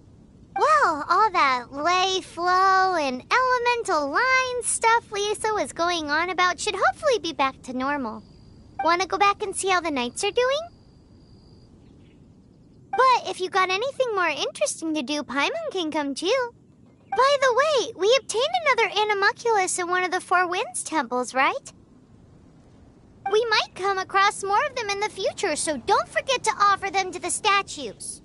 Well, all that lay, flow, and elemental line stuff Lisa was going on about should hopefully be back to normal. Want to go back and see how the knights are doing? But if you got anything more interesting to do, Paimon can come too. By the way, we obtained another Animalculus in one of the Four Winds temples, right? We might come across more of them in the future, so don't forget to offer them to the statues.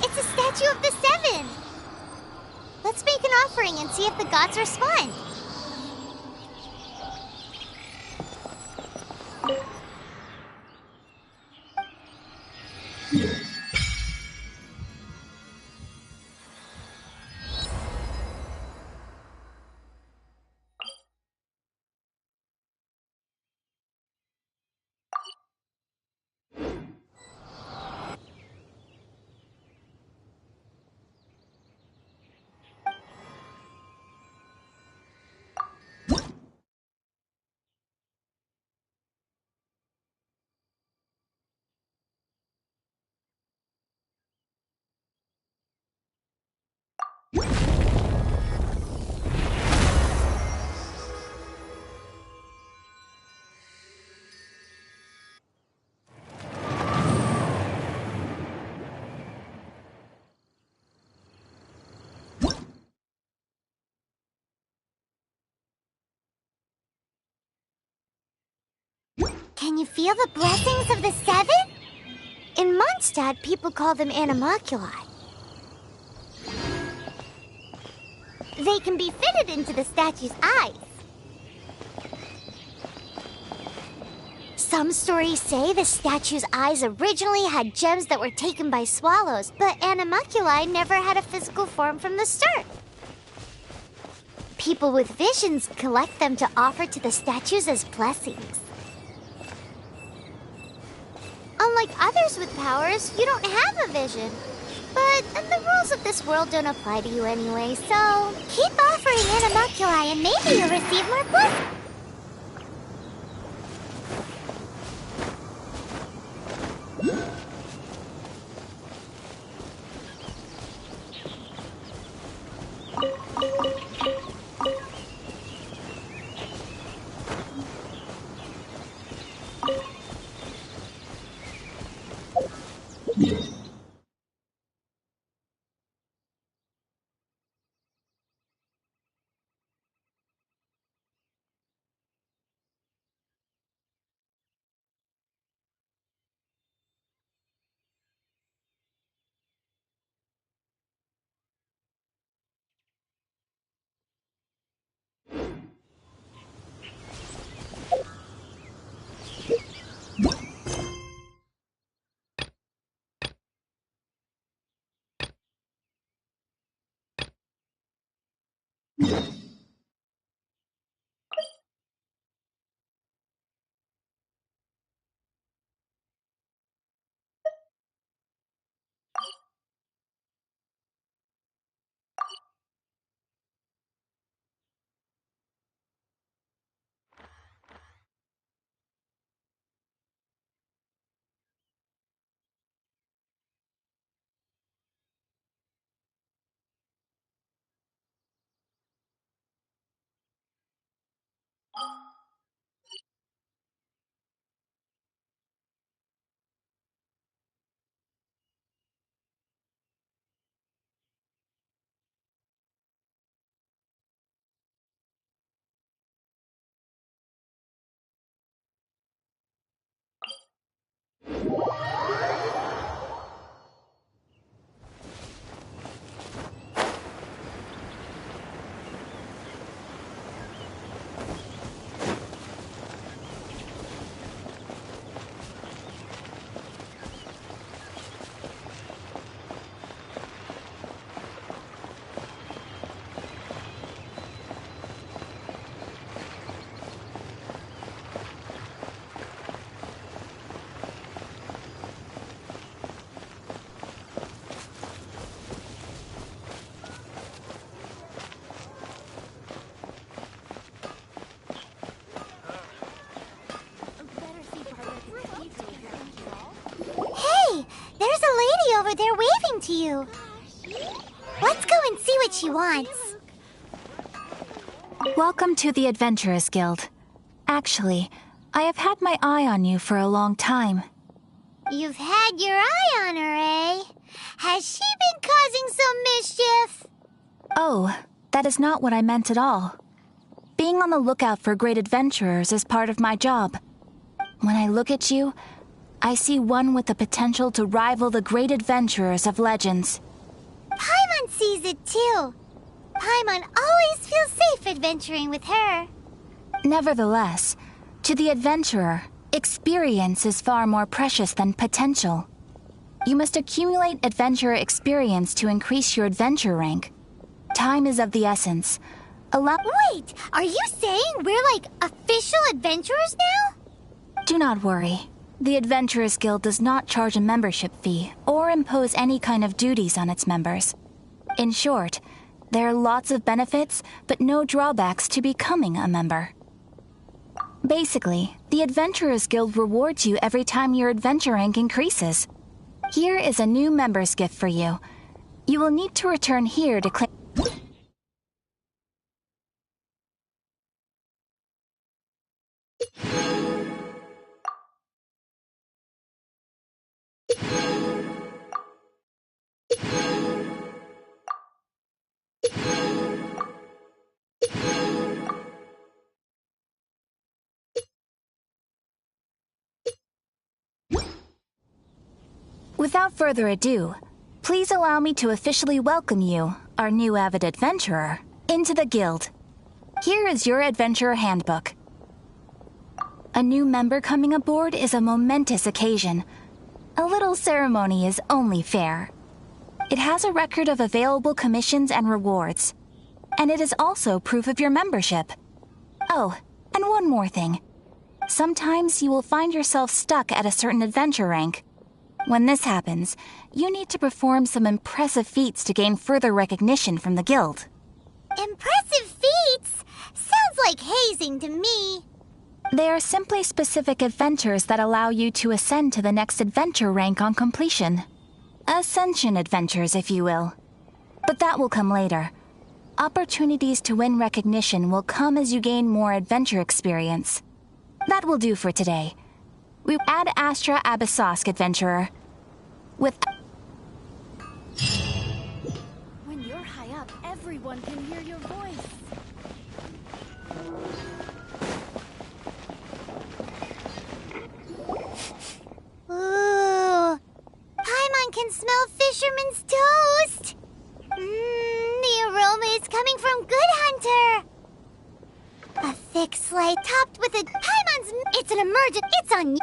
It's a statue of the Seven! Let's make an offering and see if the gods respond. Can you feel the blessings of the Seven? In Mondstadt, people call them animalculi. They can be fitted into the statue's eyes. Some stories say the statue's eyes originally had gems that were taken by swallows, but animalculi never had a physical form from the start. People with visions collect them to offer to the statues as blessings. Unlike others with powers, you don't have a vision. But the rules of this world don't apply to you anyway, so keep offering animalculi and maybe you'll receive more blessings. Hey, there's a lady over there waving to you. Let's go and see what she wants. Welcome to the Adventurers Guild. Actually, I have had my eye on you for a long time. You've had your eye on her, eh? Has she been causing some mischief? Oh, that is not what I meant at all. Being on the lookout for great adventurers is part of my job. When I look at you, I see one with the potential to rival the great adventurers of legends. Paimon sees it too. Paimon always feels safe adventuring with her. Nevertheless, to the adventurer, experience is far more precious than potential. You must accumulate adventurer experience to increase your adventure rank. Time is of the essence. Wait, are you saying we're like official adventurers now? Do not worry. The Adventurers Guild does not charge a membership fee or impose any kind of duties on its members. In short, there are lots of benefits, but no drawbacks to becoming a member. Basically, the Adventurers Guild rewards you every time your adventure rank increases. Here is a new member's gift for you. You will need to return here to claim... Without further ado, please allow me to officially welcome you, our new avid adventurer, into the guild. Here is your adventurer handbook. A new member coming aboard is a momentous occasion. A little ceremony is only fair. It has a record of available commissions and rewards. And it is also proof of your membership. Oh, and one more thing. Sometimes you will find yourself stuck at a certain adventure rank. When this happens, you need to perform some impressive feats to gain further recognition from the guild. Impressive feats? Sounds like hazing to me. They are simply specific adventures that allow you to ascend to the next adventure rank on completion. Ascension adventures, if you will. But that will come later. Opportunities to win recognition will come as you gain more adventure experience. That will do for today. We Ad Astra Abyssosk adventurer. With... When you're high up, everyone can hear your voice. Ooh. Paimon can smell fisherman's toast. The aroma is coming from Good Hunter. A thick slide topped with a... Paimon's... It's an emergent... It's on...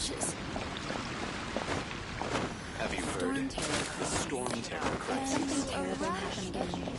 ashes. Have you heard? The storm terror crisis. Something terrible happened again.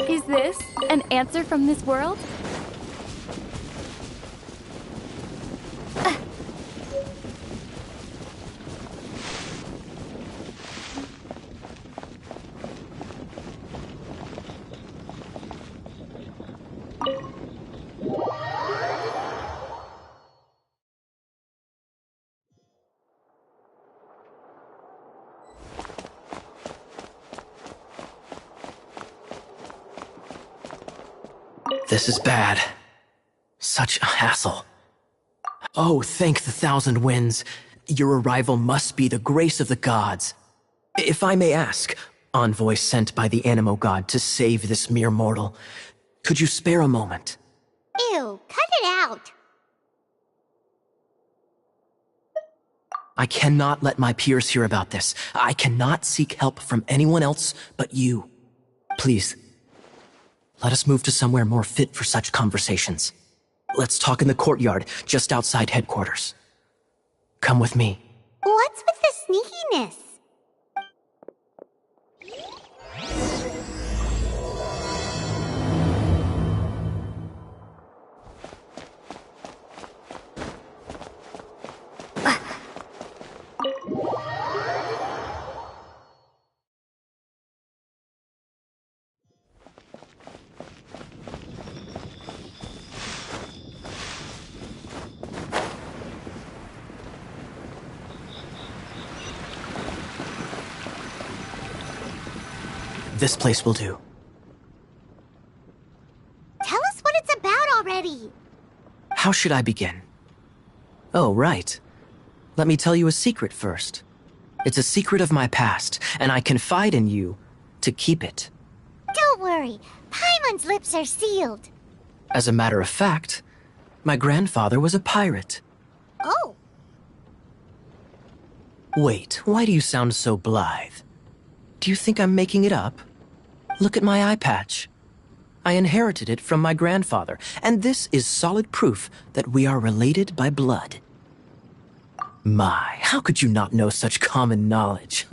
Is this an answer from this world? This is bad. Such a hassle. Oh, thank the thousand winds. Your arrival must be the grace of the gods. If I may ask, envoy sent by the Animo god to save this mere mortal, could you spare a moment? Ew, cut it out. I cannot let my peers hear about this. I cannot seek help from anyone else but you. Please, let us move to somewhere more fit for such conversations. Let's talk in the courtyard, just outside headquarters. Come with me. What's with the sneakiness? This place will do. Tell us what it's about already. How should I begin? Oh, right. Let me tell you a secret first. It's a secret of my past, and I confide in you to keep it. Don't worry, Paimon's lips are sealed. As a matter of fact, my grandfather was a pirate. Oh. Wait, why do you sound so blithe? Do you think I'm making it up? Look at my eye patch. I inherited it from my grandfather, and this is solid proof that we are related by blood. My, how could you not know such common knowledge?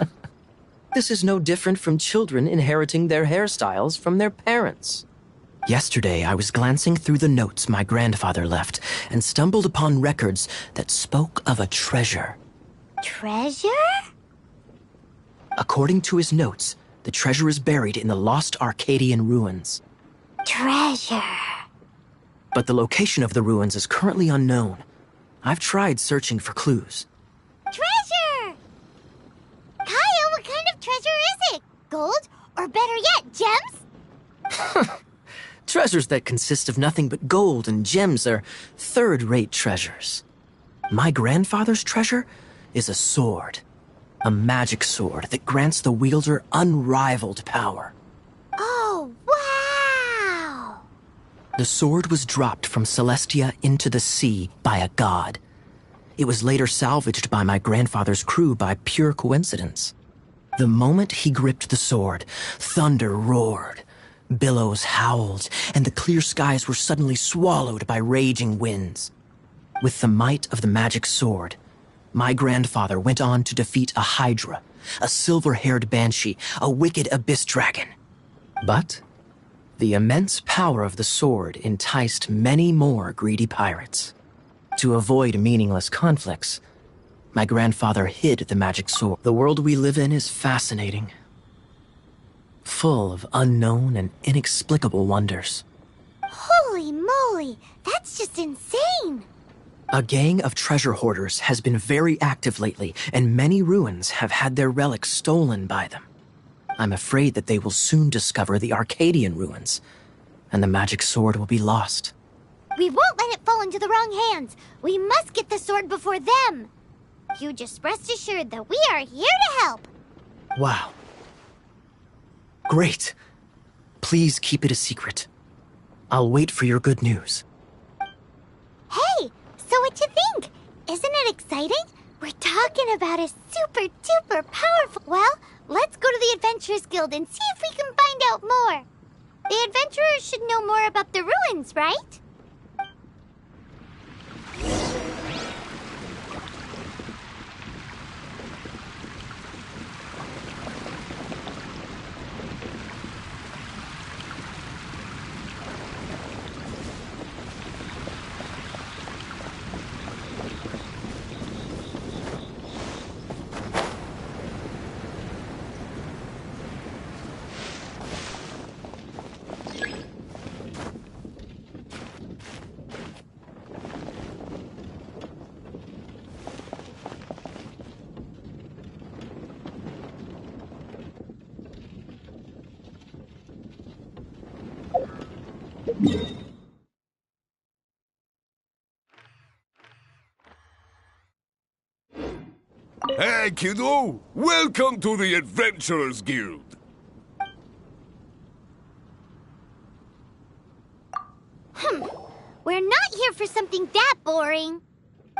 This is no different from children inheriting their hairstyles from their parents. Yesterday, I was glancing through the notes my grandfather left and stumbled upon records that spoke of a treasure. Treasure? According to his notes, the treasure is buried in the lost Arcadian ruins. Treasure. But the location of the ruins is currently unknown. I've tried searching for clues. Treasure! Kaya, what kind of treasure is it? Gold? Or better yet, gems? Treasures that consist of nothing but gold and gems are third-rate treasures. My grandfather's treasure is a sword. A magic sword that grants the wielder unrivaled power. Oh, wow! The sword was dropped from Celestia into the sea by a god. It was later salvaged by my grandfather's crew by pure coincidence. The moment he gripped the sword, thunder roared, billows howled, and the clear skies were suddenly swallowed by raging winds. With the might of the magic sword, my grandfather went on to defeat a hydra, a silver-haired banshee, a wicked abyss dragon. But The immense power of the sword enticed many more greedy pirates. To avoid meaningless conflicts, my grandfather hid the magic sword. The world we live in is fascinating, full of unknown and inexplicable wonders. Holy moly, that's just insane! A gang of treasure hoarders has been very active lately, and many ruins have had their relics stolen by them. I'm afraid that they will soon discover the Arcadian ruins, and the magic sword will be lost. We won't let it fall into the wrong hands. We must get the sword before them. You just rest assured that we are here to help. Wow. Great. Please keep it a secret. I'll wait for your good news. Hey, so what you think? Isn't it exciting? We're talking about a super duper powerful... Well, let's go to the Adventurers Guild and see if we can find out more. The adventurers should know more about the ruins, right? Hey, kiddo! Welcome to the Adventurers Guild! We're not here for something that boring.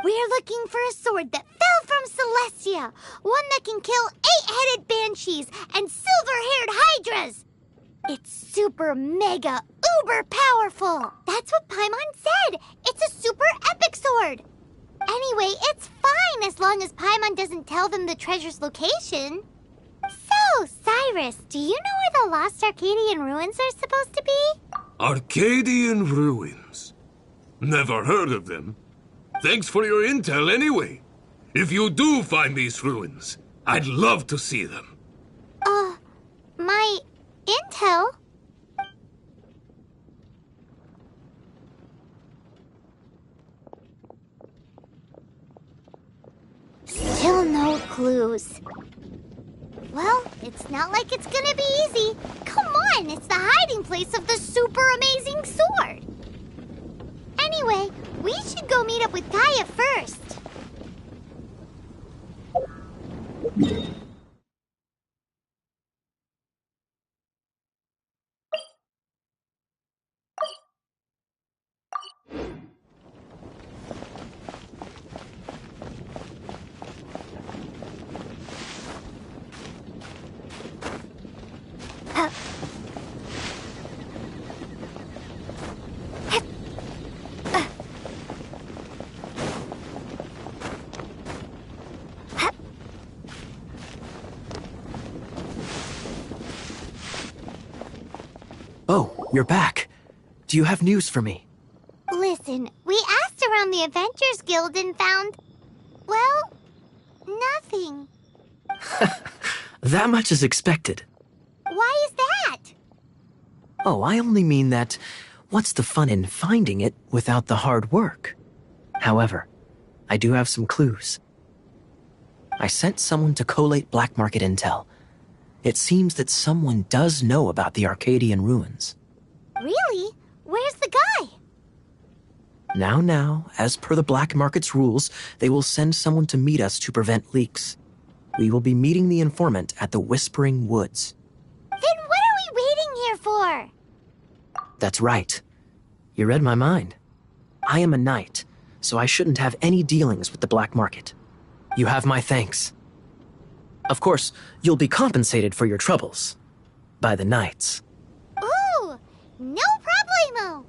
We're looking for a sword that fell from Celestia. One that can kill 8-headed banshees and silver-haired hydras. It's super mega uber powerful. That's what Paimon said. It's a super epic sword. Anyway, it's fine as long as Paimon doesn't tell them the treasure's location. So, Cyrus, do you know where the lost Arcadian ruins are supposed to be? Arcadian ruins? Never heard of them. Thanks for your intel anyway. If you do find these ruins, I'd love to see them. My intel? Still no clues. Well, it's not like it's gonna be easy. Come on, it's the hiding place of the super amazing sword. Anyway, we should go meet up with Gaia first. Oh, you're back. Do you have news for me? Listen, we asked around the Adventurers Guild and found... well, nothing. That much is expected. Why is that? Oh, I only mean that what's the fun in finding it without the hard work? However, I do have some clues. I sent someone to collate black market intel. It seems that someone does know about the Arcadian ruins. Really? Where's the guy? Now, as per the black market's rules, they will send someone to meet us to prevent leaks. We will be meeting the informant at the Whispering Woods. Then what are we waiting here for? That's right. You read my mind. I am a knight, so I shouldn't have any dealings with the black market. You have my thanks. Of course, you'll be compensated for your troubles. By the knights. Ooh, no problemo.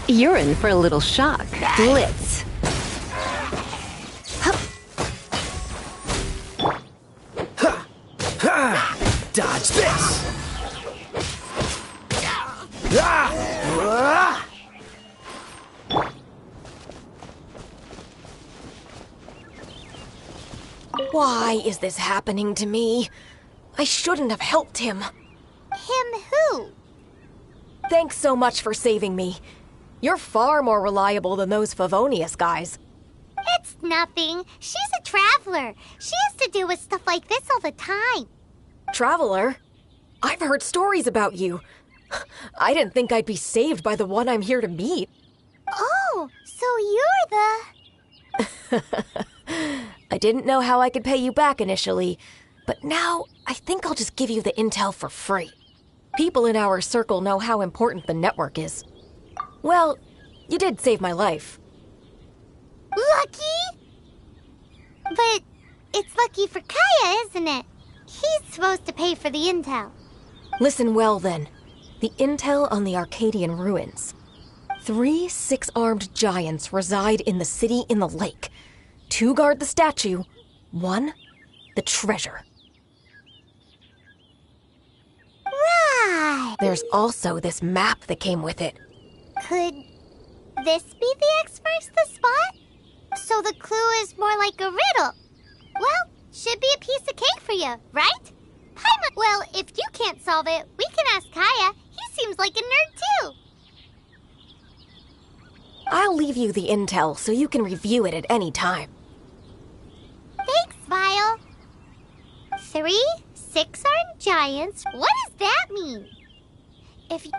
You're in for a little shock. Blitz. Dodge this! Why is this happening to me? I shouldn't have helped him. Him who? Thanks so much for saving me. You're far more reliable than those Favonius guys. It's nothing. She's a traveler. She has to deal with stuff like this all the time. Traveler? I've heard stories about you. I didn't think I'd be saved by the one I'm here to meet. Oh, so you're the... I didn't know how I could pay you back initially, but now I think I'll just give you the intel for free. People in our circle know how important the network is. Well, you did save my life. Lucky? But it's lucky for Kaya, isn't it? He's supposed to pay for the intel. Listen well, then. The intel on the Arcadian ruins. 3 6-armed giants reside in the city in the lake. 2 guard the statue, 1 the treasure. Right. There's also this map that came with it. Could this be the experts the spot? So the clue is more like a riddle. Well, should be a piece of cake for you, right? Paimon, well, if you can't solve it, we can ask Kaya. He seems like a nerd too. I'll leave you the intel so you can review it at any time. Thanks, Vile. 3 6-armed giants? What does that mean? If you...